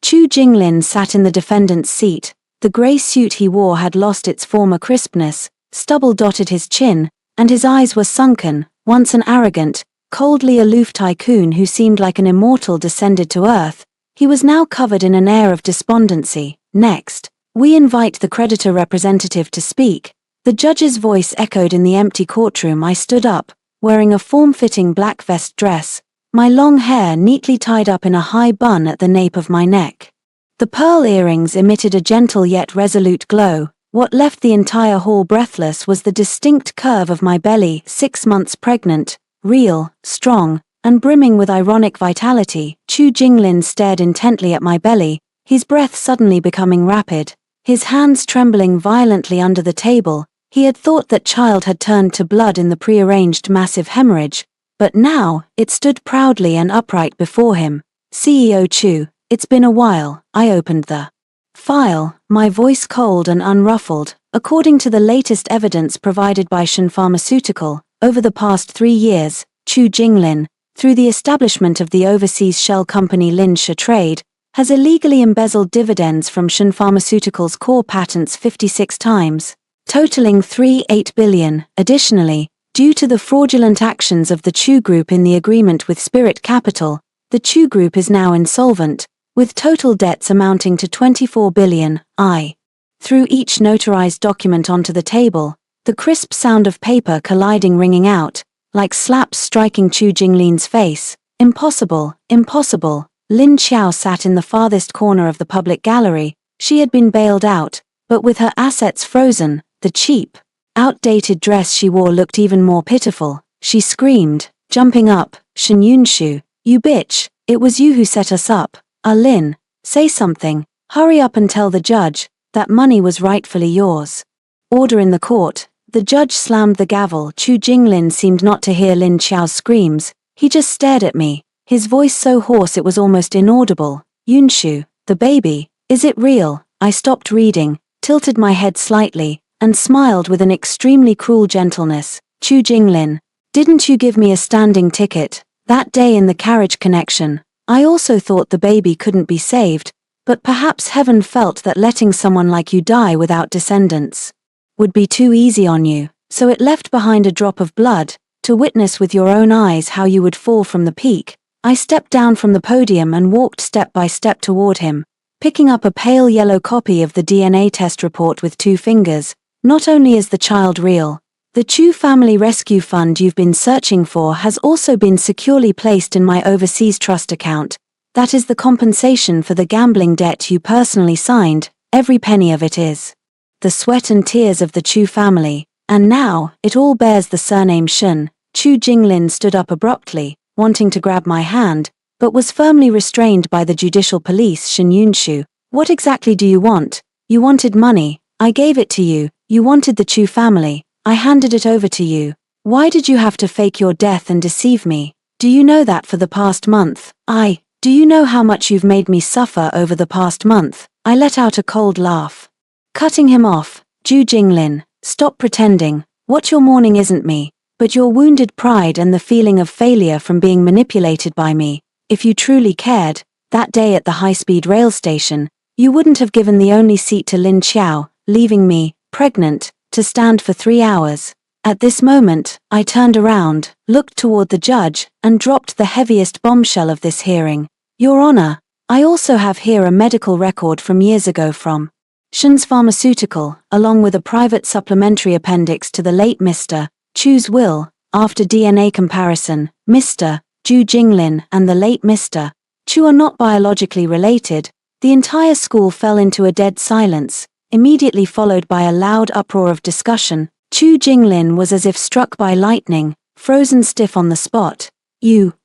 Chu Jinglin sat in the defendant's seat. The grey suit he wore had lost its former crispness, stubble dotted his chin, and his eyes were sunken. Once an arrogant, coldly aloof tycoon who seemed like an immortal descended to earth, he was now covered in an air of despondency. Next, we invite the creditor representative to speak. The judge's voice echoed in the empty courtroom. I stood up, wearing a form-fitting black vest dress, my long hair neatly tied up in a high bun at the nape of my neck. The pearl earrings emitted a gentle yet resolute glow. What left the entire hall breathless was the distinct curve of my belly, 6 months pregnant, real, strong, and brimming with ironic vitality. Chu Jinglin stared intently at my belly, his breath suddenly becoming rapid, his hands trembling violently under the table. He had thought that child had turned to blood in the prearranged massive hemorrhage, but now, it stood proudly and upright before him. CEO Chu, it's been a while. I opened the file, my voice cold and unruffled. According to the latest evidence provided by Shen Pharmaceutical, over the past 3 years, Chu Jinglin, through the establishment of the overseas shell company Lin Shi Trade, has illegally embezzled dividends from Shen Pharmaceutical's core patents 56 times, totaling 3.8 billion. Additionally, due to the fraudulent actions of the Chu Group in the agreement with Spirit Capital, the Chu Group is now insolvent, with total debts amounting to 24 billion. I threw each notarized document onto the table, the crisp sound of paper colliding ringing out, like slaps striking Chu Jinglin's face. Impossible, impossible. Lin Xiao sat in the farthest corner of the public gallery. She had been bailed out, but with her assets frozen, the cheap, outdated dress she wore looked even more pitiful. She screamed, jumping up, Shen Yunshu, you bitch, it was you who set us up. Lin, say something, hurry up and tell the judge that money was rightfully yours. Order in the court. The judge slammed the gavel. Chu Jinglin seemed not to hear Lin Xiao's screams, he just stared at me, his voice so hoarse it was almost inaudible. Yunshu, the baby, is it real? I stopped reading, tilted my head slightly, and smiled with an extremely cruel gentleness. Chu Jinglin, didn't you give me a standing ticket that day in the carriage connection? I also thought the baby couldn't be saved, but perhaps heaven felt that letting someone like you die without descendants would be too easy on you, so it left behind a drop of blood, to witness with your own eyes how you would fall from the peak. I stepped down from the podium and walked step by step toward him, picking up a pale yellow copy of the DNA test report with 2 fingers. Not only is the child real, the Chu Family Rescue Fund you've been searching for has also been securely placed in my overseas trust account. That is the compensation for the gambling debt you personally signed, every penny of it is the sweat and tears of the Chu family, and now, it all bears the surname Shun. Chu Jinglin stood up abruptly, wanting to grab my hand, but was firmly restrained by the judicial police. Shen Yunshu, what exactly do you want? You wanted money, I gave it to you. You wanted the Chu family, I handed it over to you. Why did you have to fake your death and deceive me? Do you know that for the past month? Do you know how much you've made me suffer over the past month? I let out a cold laugh. Cutting him off. Chu Jinglin, stop pretending. What you're mourning isn't me, but your wounded pride and the feeling of failure from being manipulated by me. If you truly cared, that day at the high-speed rail station, you wouldn't have given the only seat to Lin Xiao, leaving me, pregnant, to stand for 3 hours. At this moment, I turned around, looked toward the judge, and dropped the heaviest bombshell of this hearing. Your Honor, I also have here a medical record from years ago from Shun's Pharmaceutical, along with a private supplementary appendix to the late Mr. Chu's will. After DNA comparison, Mr. Chu Jinglin and the late Mr. Chu are not biologically related. The entire school fell into a dead silence, immediately followed by a loud uproar of discussion. Chu Jinglin was as if struck by lightning, frozen stiff on the spot.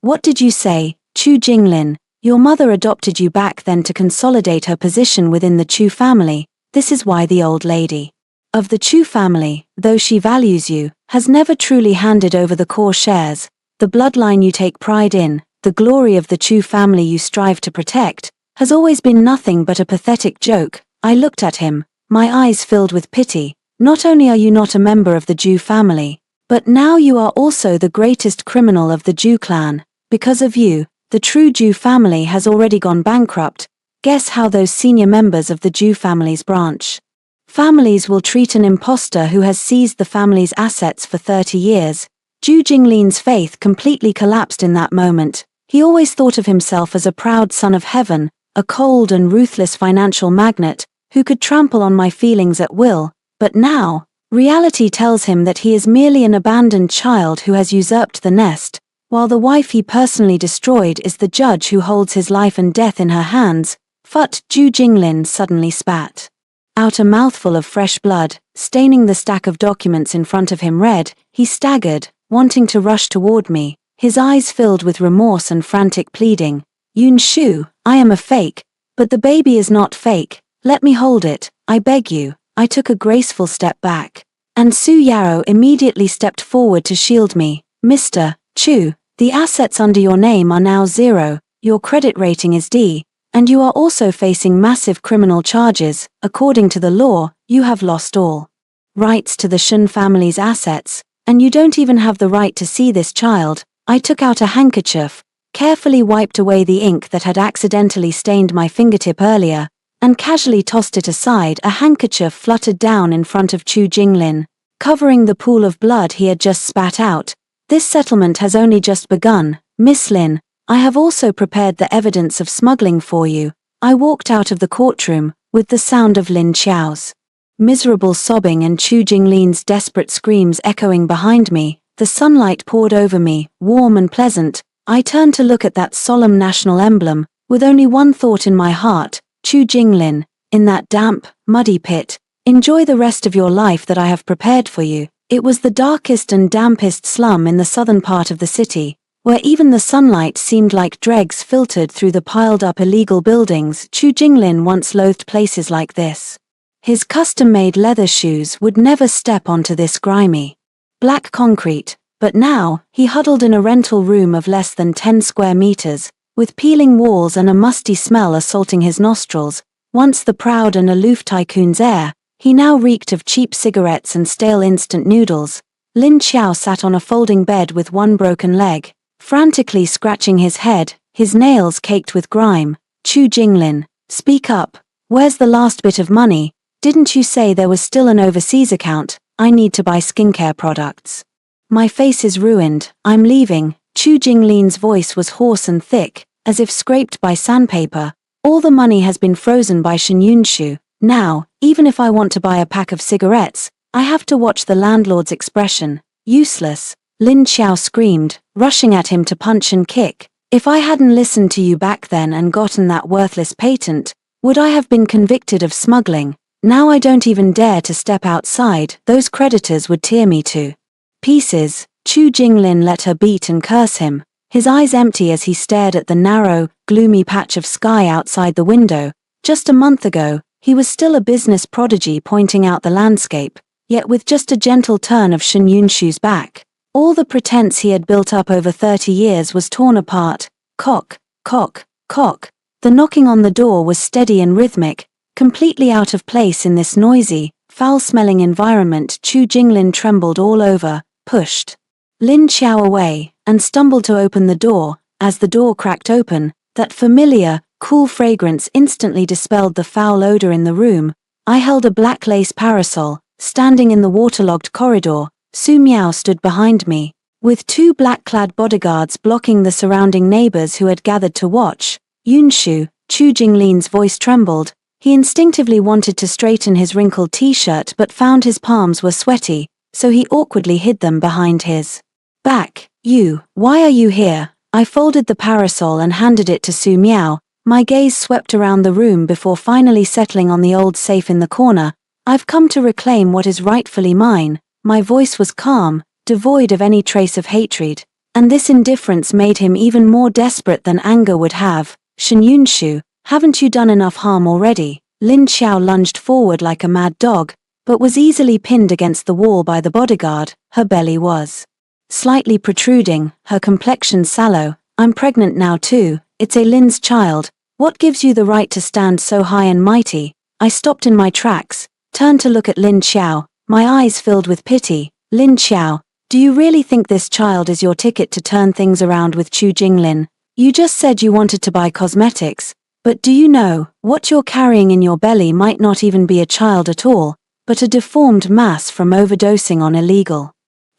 What did you say, Chu Jinglin? Your mother adopted you back then to consolidate her position within the Chu family. This is why the old lady of the Chu family, though she values you, has never truly handed over the core shares. The bloodline you take pride in, the glory of the Chu family you strive to protect, has always been nothing but a pathetic joke. I looked at him, my eyes filled with pity. Not only are you not a member of the Chu family, but now you are also the greatest criminal of the Chu clan. Because of you, the true Chu family has already gone bankrupt. Guess how those senior members of the Chu family's branch families will treat an imposter who has seized the family's assets for 30 years. Chu Jinglin's faith completely collapsed in that moment. He always thought of himself as a proud son of heaven, a cold and ruthless financial magnate, who could trample on my feelings at will. But now, reality tells him that he is merely an abandoned child who has usurped the nest, while the wife he personally destroyed is the judge who holds his life and death in her hands. Phut! Chu Jinglin suddenly spat out a mouthful of fresh blood, staining the stack of documents in front of him red. He staggered, wanting to rush toward me, his eyes filled with remorse and frantic pleading. Yunshu, I am a fake, but the baby is not fake. Let me hold it, I beg you. I took a graceful step back, and Su Yarrow immediately stepped forward to shield me. Mr. Chu, the assets under your name are now 0, your credit rating is D, and you are also facing massive criminal charges. According to the law, you have lost all rights to the Shun family's assets, and you don't even have the right to see this child. I took out a handkerchief, carefully wiped away the ink that had accidentally stained my fingertip earlier, and casually tossed it aside. A handkerchief fluttered down in front of Chu Jinglin, covering the pool of blood he had just spat out. This settlement has only just begun, Miss Lin. I have also prepared the evidence of smuggling for you. I walked out of the courtroom, with the sound of Lin Xiao's miserable sobbing and Chu Jinglin's desperate screams echoing behind me. The sunlight poured over me, warm and pleasant. I turned to look at that solemn national emblem, with only one thought in my heart. Chu Jinglin, in that damp, muddy pit, enjoy the rest of your life that I have prepared for you. It was the darkest and dampest slum in the southern part of the city, where even the sunlight seemed like dregs filtered through the piled-up illegal buildings. Chu Jinglin once loathed places like this. His custom-made leather shoes would never step onto this grimy black concrete. But now, he huddled in a rental room of less than 10 square meters, with peeling walls and a musty smell assaulting his nostrils. Once the proud and aloof tycoon's heir, he now reeked of cheap cigarettes and stale instant noodles. Lin Xiao sat on a folding bed with one broken leg, frantically scratching his head, his nails caked with grime. Chu Jinglin, speak up. Where's the last bit of money? Didn't you say there was still an overseas account? I need to buy skincare products. My face is ruined, I'm leaving. Chu Jinglin's voice was hoarse and thick, as if scraped by sandpaper. All the money has been frozen by Shen Yunshu. Now, even if I want to buy a pack of cigarettes, I have to watch the landlord's expression. Useless, Lin Xiao screamed, rushing at him to punch and kick. If I hadn't listened to you back then and gotten that worthless patent, would I have been convicted of smuggling? Now I don't even dare to step outside, those creditors would tear me to pieces. Chu Jinglin let her beat and curse him, his eyes empty as he stared at the narrow, gloomy patch of sky outside the window. Just a month ago, he was still a business prodigy pointing out the landscape, yet with just a gentle turn of Shen Yunshu's back, all the pretense he had built up over 30 years was torn apart. Cock, cock, cock. The knocking on the door was steady and rhythmic, completely out of place in this noisy, foul-smelling environment. Chu Jinglin trembled all over, pushed Lin Xiao away, and stumbled to open the door. As the door cracked open, that familiar, cool fragrance instantly dispelled the foul odor in the room. I held a black lace parasol, standing in the waterlogged corridor. Su Miao stood behind me, with two black-clad bodyguards blocking the surrounding neighbors who had gathered to watch. Yunshu, Chu Jinglin's voice trembled. He instinctively wanted to straighten his wrinkled t-shirt but found his palms were sweaty, so he awkwardly hid them behind his back. You, why are you here? I folded the parasol and handed it to Su Miao. My gaze swept around the room before finally settling on the old safe in the corner. I've come to reclaim what is rightfully mine. My voice was calm, devoid of any trace of hatred, and this indifference made him even more desperate than anger would have. Shen Yunshu, haven't you done enough harm already? Lin Xiao lunged forward like a mad dog, but was easily pinned against the wall by the bodyguard. Her belly was slightly protruding, her complexion sallow. I'm pregnant now too. It's Lin's child. What gives you the right to stand so high and mighty? I stopped in my tracks, turned to look at Lin Xiao, my eyes filled with pity. Lin Xiao, do you really think this child is your ticket to turn things around with Chu Jinglin? You just said you wanted to buy cosmetics, but do you know, what you're carrying in your belly might not even be a child at all, but a deformed mass from overdosing on illegal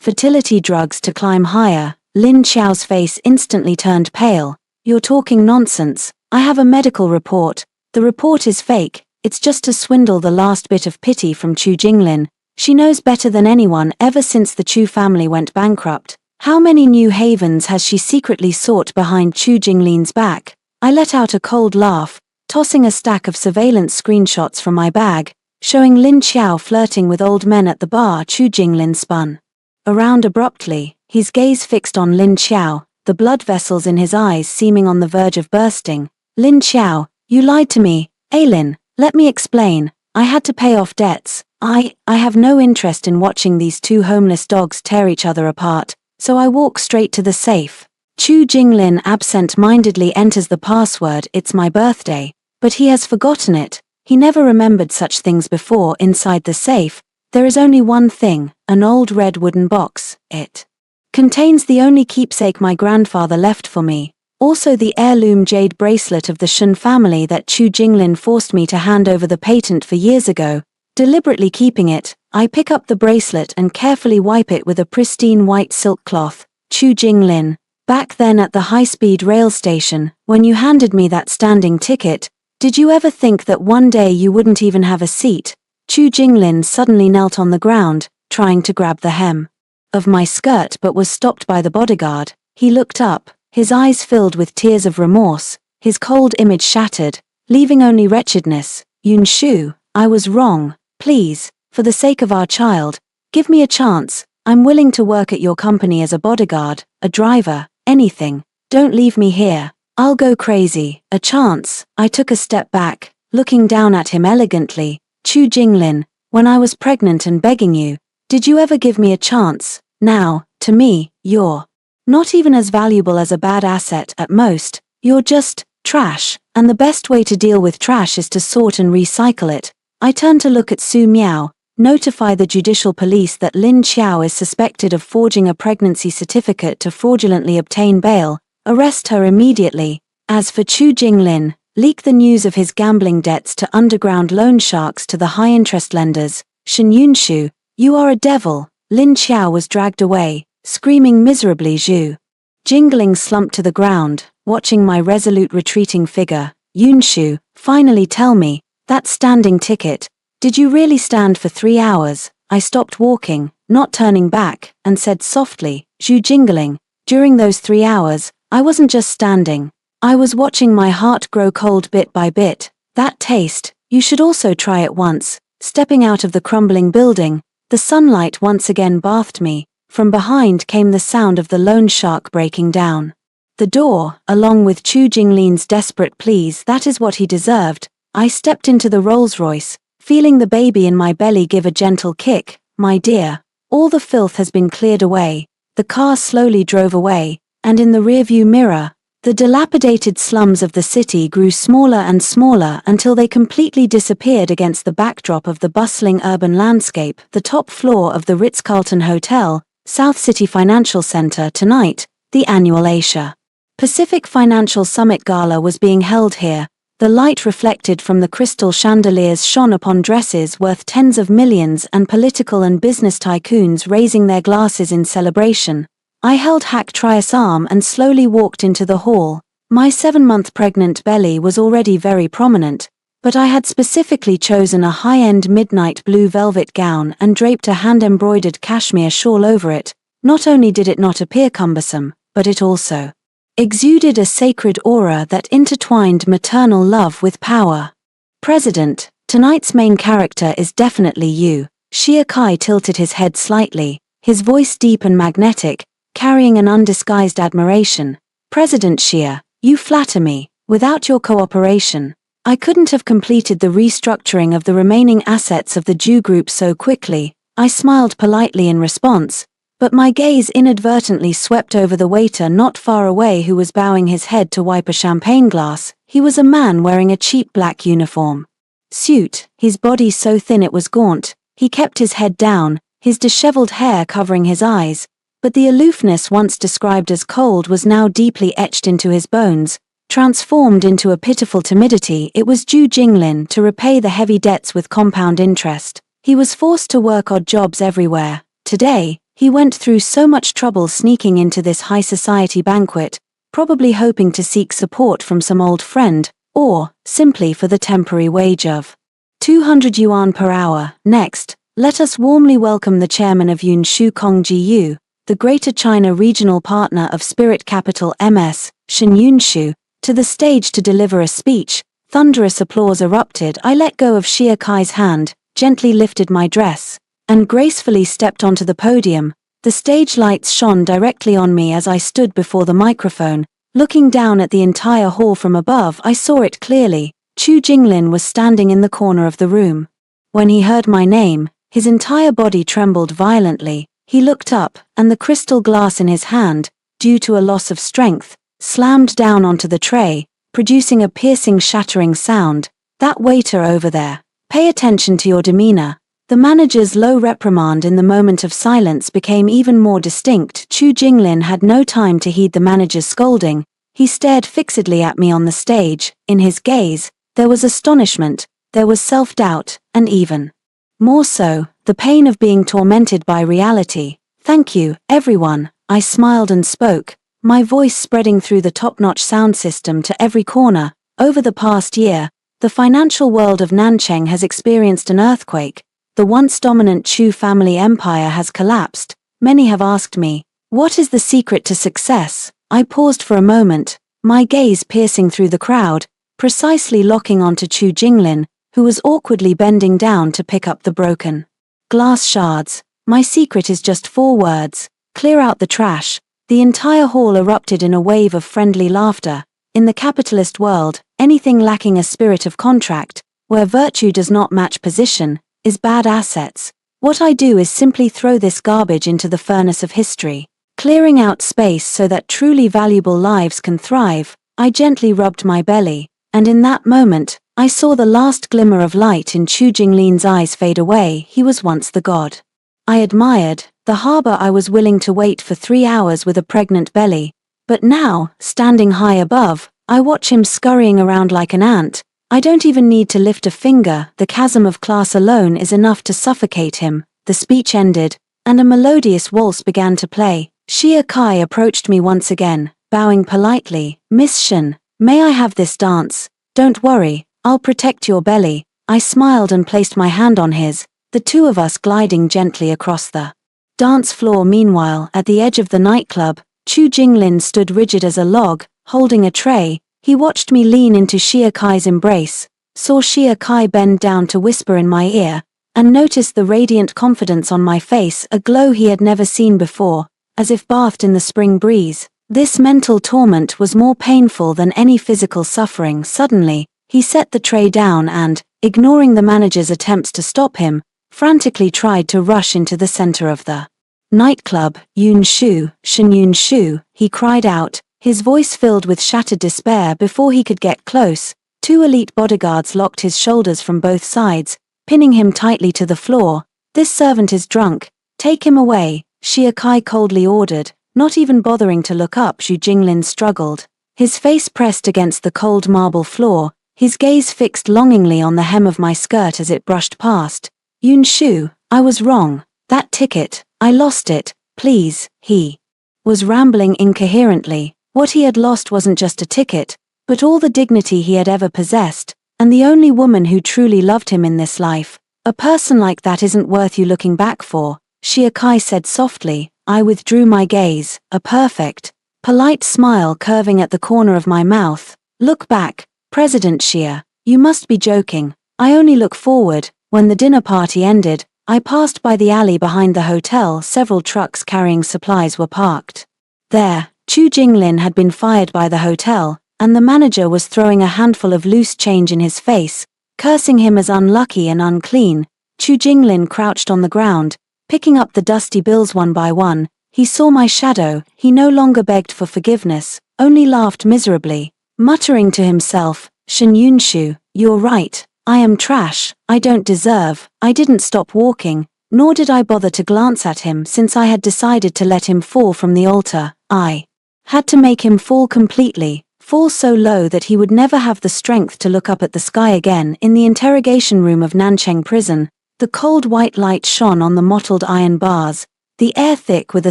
fertility drugs to climb higher. Lin Xiao's face instantly turned pale. You're talking nonsense. I have a medical report. The report is fake. It's just to swindle the last bit of pity from Chu Jinglin. She knows better than anyone ever since the Chu family went bankrupt. How many new havens has she secretly sought behind Chu Jinglin's back? I let out a cold laugh, tossing a stack of surveillance screenshots from my bag, showing Lin Xiao flirting with old men at the bar. Chu Jinglin spun around abruptly, his gaze fixed on Lin Xiao, the blood vessels in his eyes seeming on the verge of bursting. Lin Xiao, you lied to me. Lin, let me explain. I had to pay off debts. I have no interest in watching these two homeless dogs tear each other apart, so I walk straight to the safe. Chu Jinglin absent-mindedly enters the password. It's my birthday, but he has forgotten it. He never remembered such things before. Inside the safe, there is only one thing, an old red wooden box. It contains the only keepsake my grandfather left for me, also the heirloom jade bracelet of the Shen family that Chu Jinglin forced me to hand over the patent for years ago. Deliberately keeping it, I pick up the bracelet and carefully wipe it with a pristine white silk cloth. Chu Jinglin, back then at the high-speed rail station, when you handed me that standing ticket, did you ever think that one day you wouldn't even have a seat? Chu Jinglin suddenly knelt on the ground, trying to grab the hem of my skirt but was stopped by the bodyguard. He looked up, his eyes filled with tears of remorse, his cold image shattered, leaving only wretchedness. Yunshu, I was wrong. Please, for the sake of our child, give me a chance. I'm willing to work at your company as a bodyguard, a driver, anything. Don't leave me here. I'll go crazy. A chance. I took a step back, looking down at him elegantly. Chu Jinglin, when I was pregnant and begging you, did you ever give me a chance? Now, To me, you're not even as valuable as a bad asset at most, you're just trash, and the best way to deal with trash is to sort and recycle it. I turn to look at Su Miao, notify the judicial police that Lin Qiao is suspected of forging a pregnancy certificate to fraudulently obtain bail, arrest her immediately. As for Chu Jinglin, leak the news of his gambling debts to underground loan sharks to the high-interest lenders. Shen Yunshu, you are a devil. Lin Qiao was dragged away, screaming miserably. Zhu Jingling slumped to the ground, watching my resolute retreating figure. Yunshu, finally tell me, that standing ticket, did you really stand for 3 hours? I stopped walking, not turning back, and said softly, Zhu Jingling, during those 3 hours, I wasn't just standing. I was watching my heart grow cold bit by bit. That taste, you should also try it once. Stepping out of the crumbling building, the sunlight once again bathed me. From behind came the sound of the loan shark breaking down. The door, along with Chu Jinglin's desperate pleas, that is what he deserved. I stepped into the Rolls-Royce, feeling the baby in my belly give a gentle kick. My dear, all the filth has been cleared away. The car slowly drove away, and in the rearview mirror, the dilapidated slums of the city grew smaller and smaller until they completely disappeared against the backdrop of the bustling urban landscape. The top floor of the Ritz-Carlton Hotel, South City Financial Center. Tonight, the annual Asia Pacific Financial Summit Gala was being held here. The light reflected from the crystal chandeliers shone upon dresses worth tens of millions and political and business tycoons raising their glasses in celebration. I held Hak Trias' arm and slowly walked into the hall. My 7-month pregnant belly was already very prominent, but I had specifically chosen a high-end midnight blue velvet gown and draped a hand-embroidered cashmere shawl over it. Not only did it not appear cumbersome, but it also exuded a sacred aura that intertwined maternal love with power. President, tonight's main character is definitely you. Xia Kai tilted his head slightly, his voice deep and magnetic, carrying an undisguised admiration. President Xia, you flatter me. Without your cooperation, I couldn't have completed the restructuring of the remaining assets of the Jew group so quickly. I smiled politely in response, but my gaze inadvertently swept over the waiter not far away who was bowing his head to wipe a champagne glass. He was a man wearing a cheap black uniform suit, his body so thin it was gaunt. He kept his head down, his disheveled hair covering his eyes, but the aloofness once described as cold was now deeply etched into his bones, transformed into a pitiful timidity. It was Zhu Jinglin to repay the heavy debts with compound interest. He was forced to work odd jobs everywhere. Today, he went through so much trouble sneaking into this high society banquet, probably hoping to seek support from some old friend, or, simply for the temporary wage of 200 yuan per hour. Next, let us warmly welcome the chairman of Yunshu Kongjiu, the Greater China Regional Partner of Spirit Capital MS, Shen Yunshu, to the stage to deliver a speech. Thunderous applause erupted. I let go of Xia Kai's hand, gently lifted my dress, and gracefully stepped onto the podium. The stage lights shone directly on me as I stood before the microphone. Looking down at the entire hall from above, I saw it clearly. Chu Jinglin was standing in the corner of the room. When he heard my name, his entire body trembled violently. He looked up, and the crystal glass in his hand, due to a loss of strength, slammed down onto the tray, producing a piercing shattering sound. That waiter over there, pay attention to your demeanor. The manager's low reprimand in the moment of silence became even more distinct. Chu Jinglin had no time to heed the manager's scolding. He stared fixedly at me on the stage. In his gaze, there was astonishment, there was self-doubt, and even more so, the pain of being tormented by reality. Thank you, everyone, I smiled and spoke, my voice spreading through the top-notch sound system to every corner. Over the past year, the financial world of Nancheng has experienced an earthquake. The once dominant Chu family empire has collapsed. Many have asked me, what is the secret to success? I paused for a moment, my gaze piercing through the crowd, precisely locking onto Chu Jinglin, who was awkwardly bending down to pick up the broken glass shards. My secret is just 4 words: clear out the trash. The entire hall erupted in a wave of friendly laughter. In the capitalist world, anything lacking a spirit of contract, where virtue does not match position, is bad assets. What I do is simply throw this garbage into the furnace of history. Clearing out space so that truly valuable lives can thrive, I gently rubbed my belly, and in that moment, I saw the last glimmer of light in Chu Jinglin's eyes fade away. He was once the god I admired, the harbor I was willing to wait for 3 hours with a pregnant belly. But now, standing high above, I watch him scurrying around like an ant. I don't even need to lift a finger, the chasm of class alone is enough to suffocate him. The speech ended, and a melodious waltz began to play. Xia Kai approached me once again, bowing politely. "Miss Shen, may I have this dance? Don't worry, I'll protect your belly." I smiled and placed my hand on his, the two of us gliding gently across the dance floor. Meanwhile, at the edge of the nightclub, Chu Jinglin stood rigid as a log, holding a tray. He watched me lean into Xia Kai's embrace, saw Xia Kai bend down to whisper in my ear, and noticed the radiant confidence on my face, a glow he had never seen before, as if bathed in the spring breeze. This mental torment was more painful than any physical suffering. Suddenly, he set the tray down and, ignoring the manager's attempts to stop him, frantically tried to rush into the center of the nightclub. "Yun Shu, Shen Yun Shu," he cried out, his voice filled with shattered despair. Before he could get close, two elite bodyguards locked his shoulders from both sides, pinning him tightly to the floor. "This servant is drunk. Take him away," Xia Kai coldly ordered. Not even bothering to look up, Xu Jinglin struggled, his face pressed against the cold marble floor, his gaze fixed longingly on the hem of my skirt as it brushed past. "Yun Shu, I was wrong. That ticket, I lost it, please," he was rambling incoherently. What he had lost wasn't just a ticket, but all the dignity he had ever possessed, and the only woman who truly loved him in this life. "A person like that isn't worth you looking back for," Xia Kai said softly. I withdrew my gaze, a perfect, polite smile curving at the corner of my mouth. "Look back, President Xia. You must be joking. I only look forward." When the dinner party ended, I passed by the alley behind the hotel. Several trucks carrying supplies were parked there. Chu Jinglin had been fired by the hotel, and the manager was throwing a handful of loose change in his face, cursing him as unlucky and unclean. Chu Jinglin crouched on the ground, picking up the dusty bills one by one. He saw my shadow. He no longer begged for forgiveness, only laughed miserably, muttering to himself, "Shen Yunshu, you're right. I am trash. I don't deserve." I didn't stop walking, nor did I bother to glance at him. Since I had decided to let him fall from the altar, I had to make him fall completely, fall so low that he would never have the strength to look up at the sky again. In the interrogation room of Nancheng prison, the cold white light shone on the mottled iron bars, the air thick with a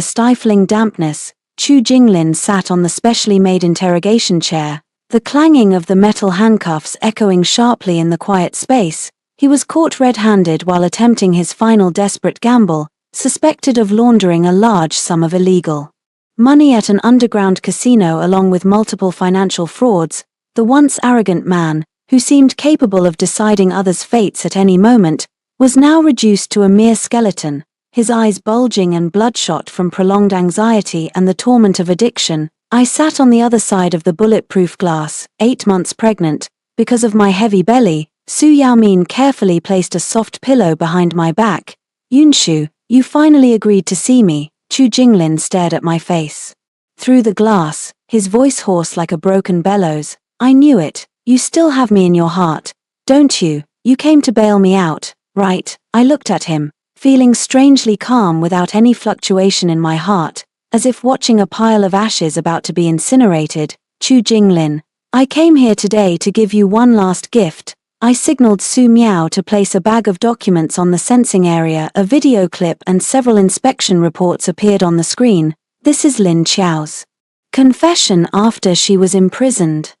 stifling dampness. Chu Jinglin sat on the specially made interrogation chair, the clanging of the metal handcuffs echoing sharply in the quiet space. He was caught red-handed while attempting his final desperate gamble, suspected of laundering a large sum of illegal money at an underground casino along with multiple financial frauds. The once arrogant man, who seemed capable of deciding others' fates at any moment, was now reduced to a mere skeleton, his eyes bulging and bloodshot from prolonged anxiety and the torment of addiction. I sat on the other side of the bulletproof glass, 8 months pregnant. Because of my heavy belly, Su Yaomin carefully placed a soft pillow behind my back. "Yunshu, you finally agreed to see me." Chu Jinglin stared at my face through the glass, his voice hoarse like a broken bellows. "I knew it. You still have me in your heart, don't you? You came to bail me out, right?" I looked at him, feeling strangely calm without any fluctuation in my heart, as if watching a pile of ashes about to be incinerated. "Chu Jinglin, I came here today to give you one last gift." I signaled Su Miao to place a bag of documents on the sensing area. A video clip and several inspection reports appeared on the screen. "This is Lin Qiao's confession after she was imprisoned,"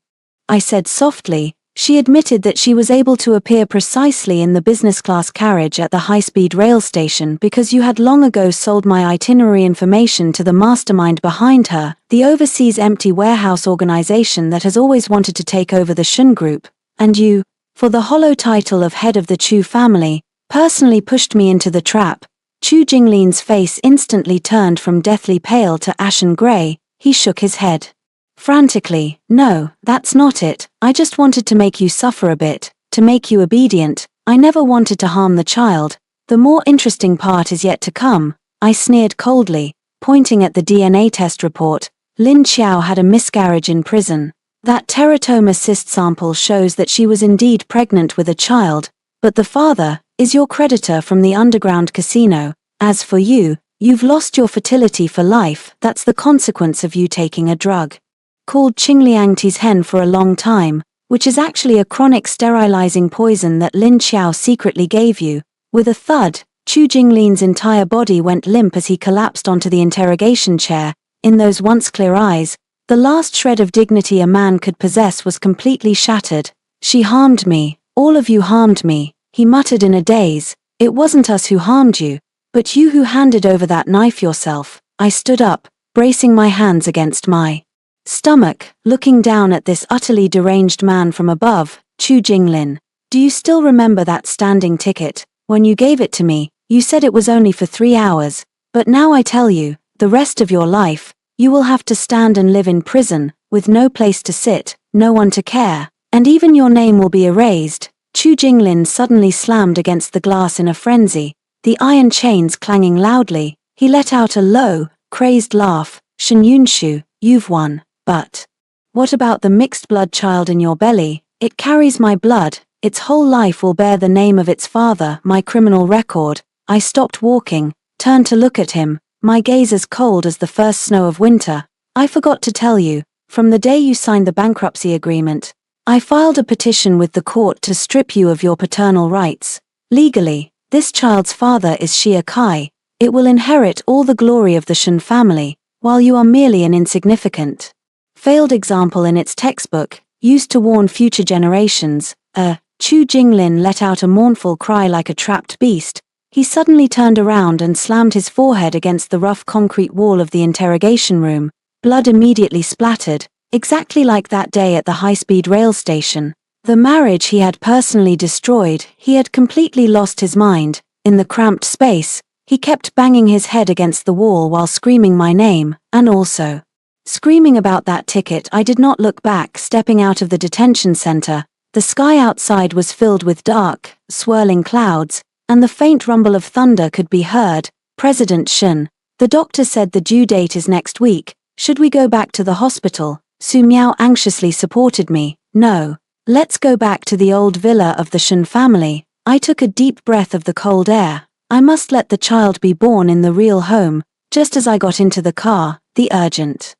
I said softly. She admitted that she was able to appear precisely in the business class carriage at the high-speed rail station because you had long ago sold my itinerary information to the mastermind behind her, the overseas empty warehouse organization that has always wanted to take over the Shun Group, and you, for the hollow title of head of the Chu family, personally pushed me into the trap. Chu Jinglin's face instantly turned from deathly pale to ashen gray. He shook his head frantically. "No, that's not it. I just wanted to make you suffer a bit, to make you obedient. I never wanted to harm the child. The more interesting part is yet to come." I sneered coldly. pointing at the DNA test report. Lin Xiao had a miscarriage in prison. That teratoma cyst sample shows that she was indeed pregnant with a child, but the father is your creditor from the underground casino. As for you, you've lost your fertility for life. That's the consequence of you taking a drug called Qingliangti's hen for a long time, which is actually a chronic sterilizing poison that Lin Xiao secretly gave you. With a thud, Chu Jinglin's entire body went limp as he collapsed onto the interrogation chair. In those once clear eyes, the last shred of dignity a man could possess was completely shattered. She harmed me, all of you harmed me, he muttered in a daze. It wasn't us who harmed you, but you who handed over that knife yourself. I stood up, bracing my hands against my stomach, looking down at this utterly deranged man from above. Chu Jinglin, do you still remember that standing ticket? When you gave it to me, you said it was only for 3 hours, but now I tell you, the rest of your life, you will have to stand and live in prison, with no place to sit, no one to care, and even your name will be erased. Chu Jinglin suddenly slammed against the glass in a frenzy, the iron chains clanging loudly. He let out a low, crazed laugh. Shen Yunshu, you've won, but what about the mixed blood child in your belly? It carries my blood, its whole life will bear the name of its father, my criminal record. I stopped walking, turned to look at him, my gaze as cold as the first snow of winter. I forgot to tell you, from the day you signed the bankruptcy agreement, I filed a petition with the court to strip you of your paternal rights. Legally, this child's father is Xia Kai. It will inherit all the glory of the Shen family, while you are merely an insignificant, failed example in its textbook, used to warn future generations. Chu Jinglin let out a mournful cry like a trapped beast. He suddenly turned around and slammed his forehead against the rough concrete wall of the interrogation room. Blood immediately splattered, exactly like that day at the high-speed rail station. The marriage he had personally destroyed. He had completely lost his mind. In the cramped space, he kept banging his head against the wall while screaming my name, and also screaming about that ticket. I did not look back. Stepping out of the detention center, the sky outside was filled with dark, swirling clouds, and the faint rumble of thunder could be heard. President Shen, the doctor said the due date is next week. Should we go back to the hospital? Su Miao anxiously supported me. No. Let's go back to the old villa of the Shen family. I took a deep breath of the cold air. I must let the child be born in the real home. Just as I got into the car, the urgent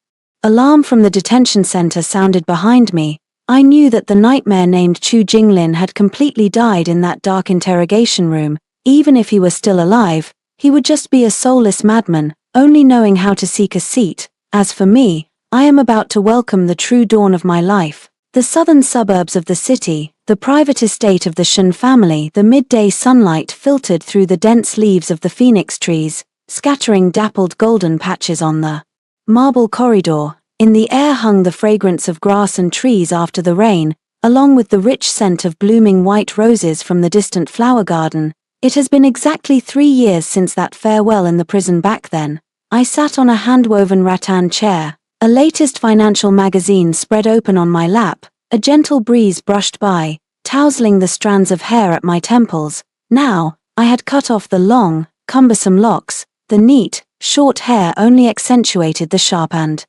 alarm from the detention center sounded behind me. I knew that the nightmare named Chu Jinglin had completely died in that dark interrogation room. Even if he were still alive, he would just be a soulless madman, only knowing how to seek a seat. As for me, I am about to welcome the true dawn of my life. The southern suburbs of the city, the private estate of the Shen family. The midday sunlight filtered through the dense leaves of the phoenix trees, scattering dappled golden patches on the marble corridor. In the air hung the fragrance of grass and trees after the rain, along with the rich scent of blooming white roses from the distant flower garden. It has been exactly 3 years since that farewell in the prison back then. I sat on a hand-woven rattan chair, a latest financial magazine spread open on my lap. A gentle breeze brushed by, tousling the strands of hair at my temples. Now, I had cut off the long, cumbersome locks. The neat, short hair only accentuated the sharp and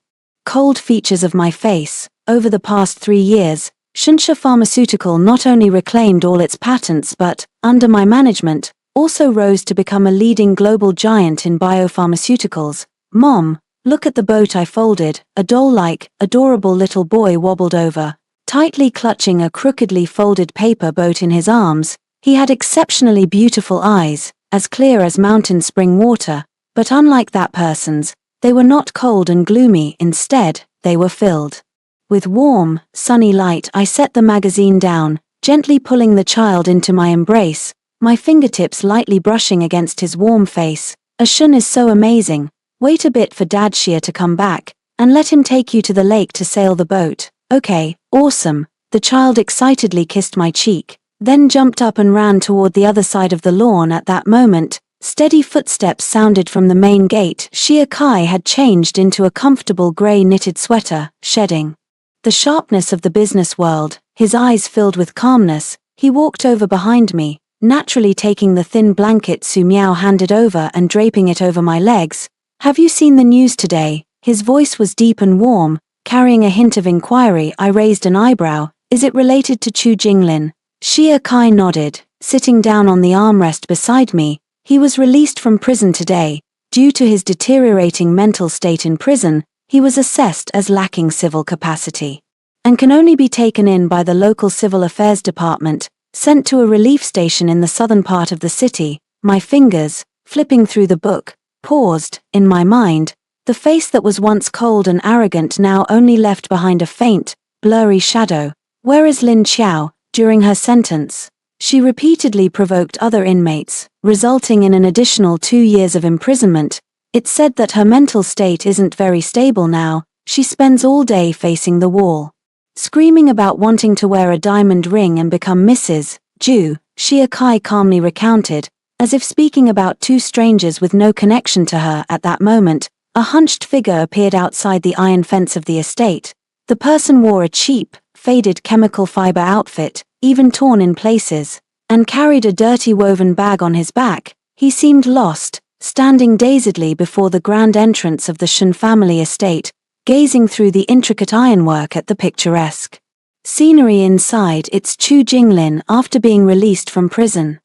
cold features of my face. Over the past 3 years, Shinsha Pharmaceutical not only reclaimed all its patents but, under my management, also rose to become a leading global giant in biopharmaceuticals. Mom, look at the boat I folded. A doll-like, adorable little boy wobbled over, tightly clutching a crookedly folded paper boat in his arms. He had exceptionally beautiful eyes, as clear as mountain spring water, but unlike that person's, they were not cold and gloomy. Instead, they were filled with warm, sunny light. I set the magazine down, gently pulling the child into my embrace, my fingertips lightly brushing against his warm face. Ashun is so amazing. Wait a bit for Dad Shia to come back, and let him take you to the lake to sail the boat. Okay, awesome. The child excitedly kissed my cheek, then jumped up and ran toward the other side of the lawn. At that moment, steady footsteps sounded from the main gate. Shia Kai had changed into a comfortable gray knitted sweater, shedding the sharpness of the business world, his eyes filled with calmness. He walked over behind me, naturally taking the thin blanket Su Miao handed over and draping it over my legs. Have you seen the news today? His voice was deep and warm, carrying a hint of inquiry. I raised an eyebrow. Is it related to Chu Jinglin? Xia Kai nodded, sitting down on the armrest beside me. He was released from prison today. Due to his deteriorating mental state in prison, he was assessed as lacking civil capacity and can only be taken in by the local civil affairs department, sent to a relief station in the southern part of the city. My fingers, flipping through the book, paused. In my mind, the face that was once cold and arrogant now only left behind a faint, blurry shadow. Where is Lin Qiao? During her sentence, she repeatedly provoked other inmates, resulting in an additional 2 years of imprisonment. It's said that her mental state isn't very stable now. She spends all day facing the wall, screaming about wanting to wear a diamond ring and become Mrs. Ju, Xia Kai calmly recounted, as if speaking about two strangers with no connection to her. At that moment, a hunched figure appeared outside the iron fence of the estate. The person wore a cheap, faded chemical fiber outfit, even torn in places, and carried a dirty woven bag on his back. He seemed lost, standing dazedly before the grand entrance of the Shen family estate, gazing through the intricate ironwork at the picturesque scenery inside. It's Chu Jinglin. After being released from prison,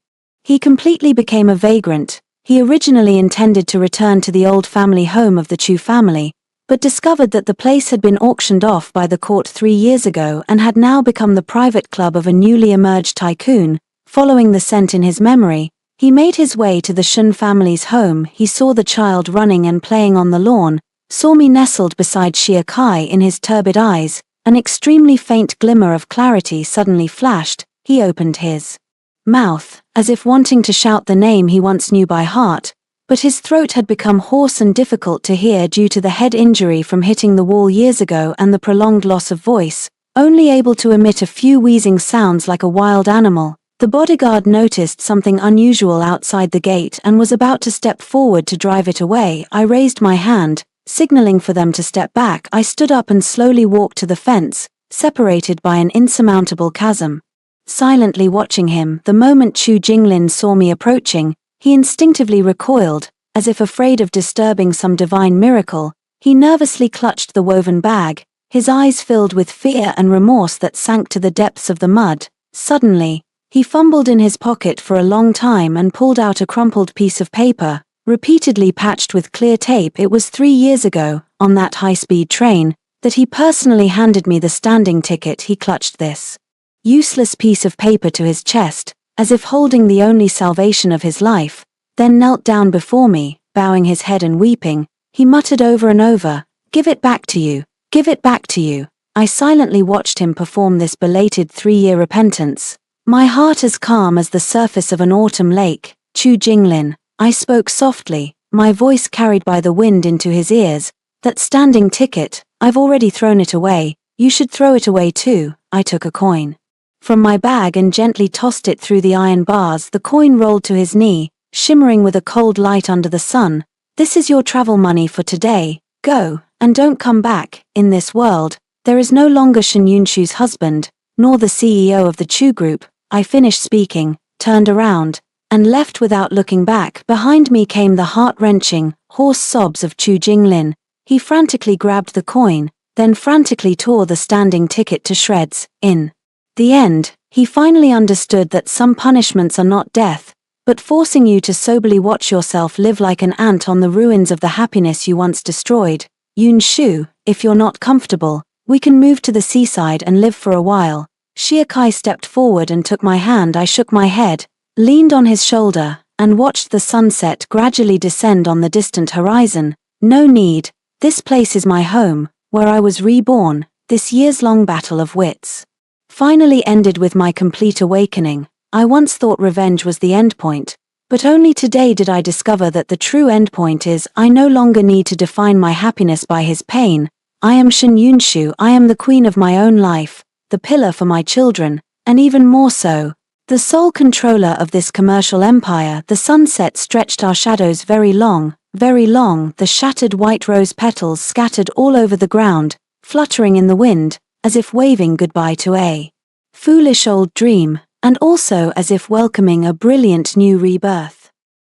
he completely became a vagrant. He originally intended to return to the old family home of the Chu family, but discovered that the place had been auctioned off by the court 3 years ago and had now become the private club of a newly emerged tycoon. Following the scent in his memory, he made his way to the Shen family's home. He saw the child running and playing on the lawn, saw me nestled beside Xia Kai. In his turbid eyes, an extremely faint glimmer of clarity suddenly flashed. He opened his mouth, as if wanting to shout the name he once knew by heart, but his throat had become hoarse and difficult to hear due to the head injury from hitting the wall years ago and the prolonged loss of voice, only able to emit a few wheezing sounds like a wild animal. The bodyguard noticed something unusual outside the gate and was about to step forward to drive it away. I raised my hand, signaling for them to step back. I stood up and slowly walked to the fence, separated by an insurmountable chasm, silently watching him. The moment Chu Jinglin saw me approaching, he instinctively recoiled, as if afraid of disturbing some divine miracle. He nervously clutched the woven bag, his eyes filled with fear and remorse that sank to the depths of the mud. Suddenly, he fumbled in his pocket for a long time and pulled out a crumpled piece of paper, repeatedly patched with clear tape. It was 3 years ago, on that high-speed train, that he personally handed me the standing ticket. He clutched this useless piece of paper to his chest, as if holding the only salvation of his life, then knelt down before me, bowing his head and weeping. He muttered over and over, "Give it back to you, give it back to you." I silently watched him perform this belated 3-year repentance, my heart as calm as the surface of an autumn lake. "Chu Jinglin," I spoke softly, my voice carried by the wind into his ears, "that standing ticket, I've already thrown it away. You should throw it away too." I took a coin from my bag and gently tossed it through the iron bars. The coin rolled to his knee, shimmering with a cold light under the sun. "This is your travel money for today. Go, and don't come back. In this world, there is no longer Shen Yunshu's husband, nor the CEO of the Chu Group." I finished speaking, turned around, and left without looking back. Behind me came the heart-wrenching, hoarse sobs of Chu Jinglin. He frantically grabbed the coin, then frantically tore the standing ticket to shreds. In the end, he finally understood that some punishments are not death, but forcing you to soberly watch yourself live like an ant on the ruins of the happiness you once destroyed. "Yunshu, if you're not comfortable, we can move to the seaside and live for a while." Xia Kai stepped forward and took my hand. I shook my head, leaned on his shoulder, and watched the sunset gradually descend on the distant horizon. "No need. This place is my home, where I was reborn." This years-long battle of wits finally ended with my complete awakening. I once thought revenge was the endpoint, but only today did I discover that the true endpoint is I no longer need to define my happiness by his pain. I am Shen Yunshu. I am the queen of my own life, the pillar for my children, and even more so, the sole controller of this commercial empire. The sunset stretched our shadows very long, the shattered white rose petals scattered all over the ground, fluttering in the wind, as if waving goodbye to a foolish old dream, and also as if welcoming a brilliant new rebirth.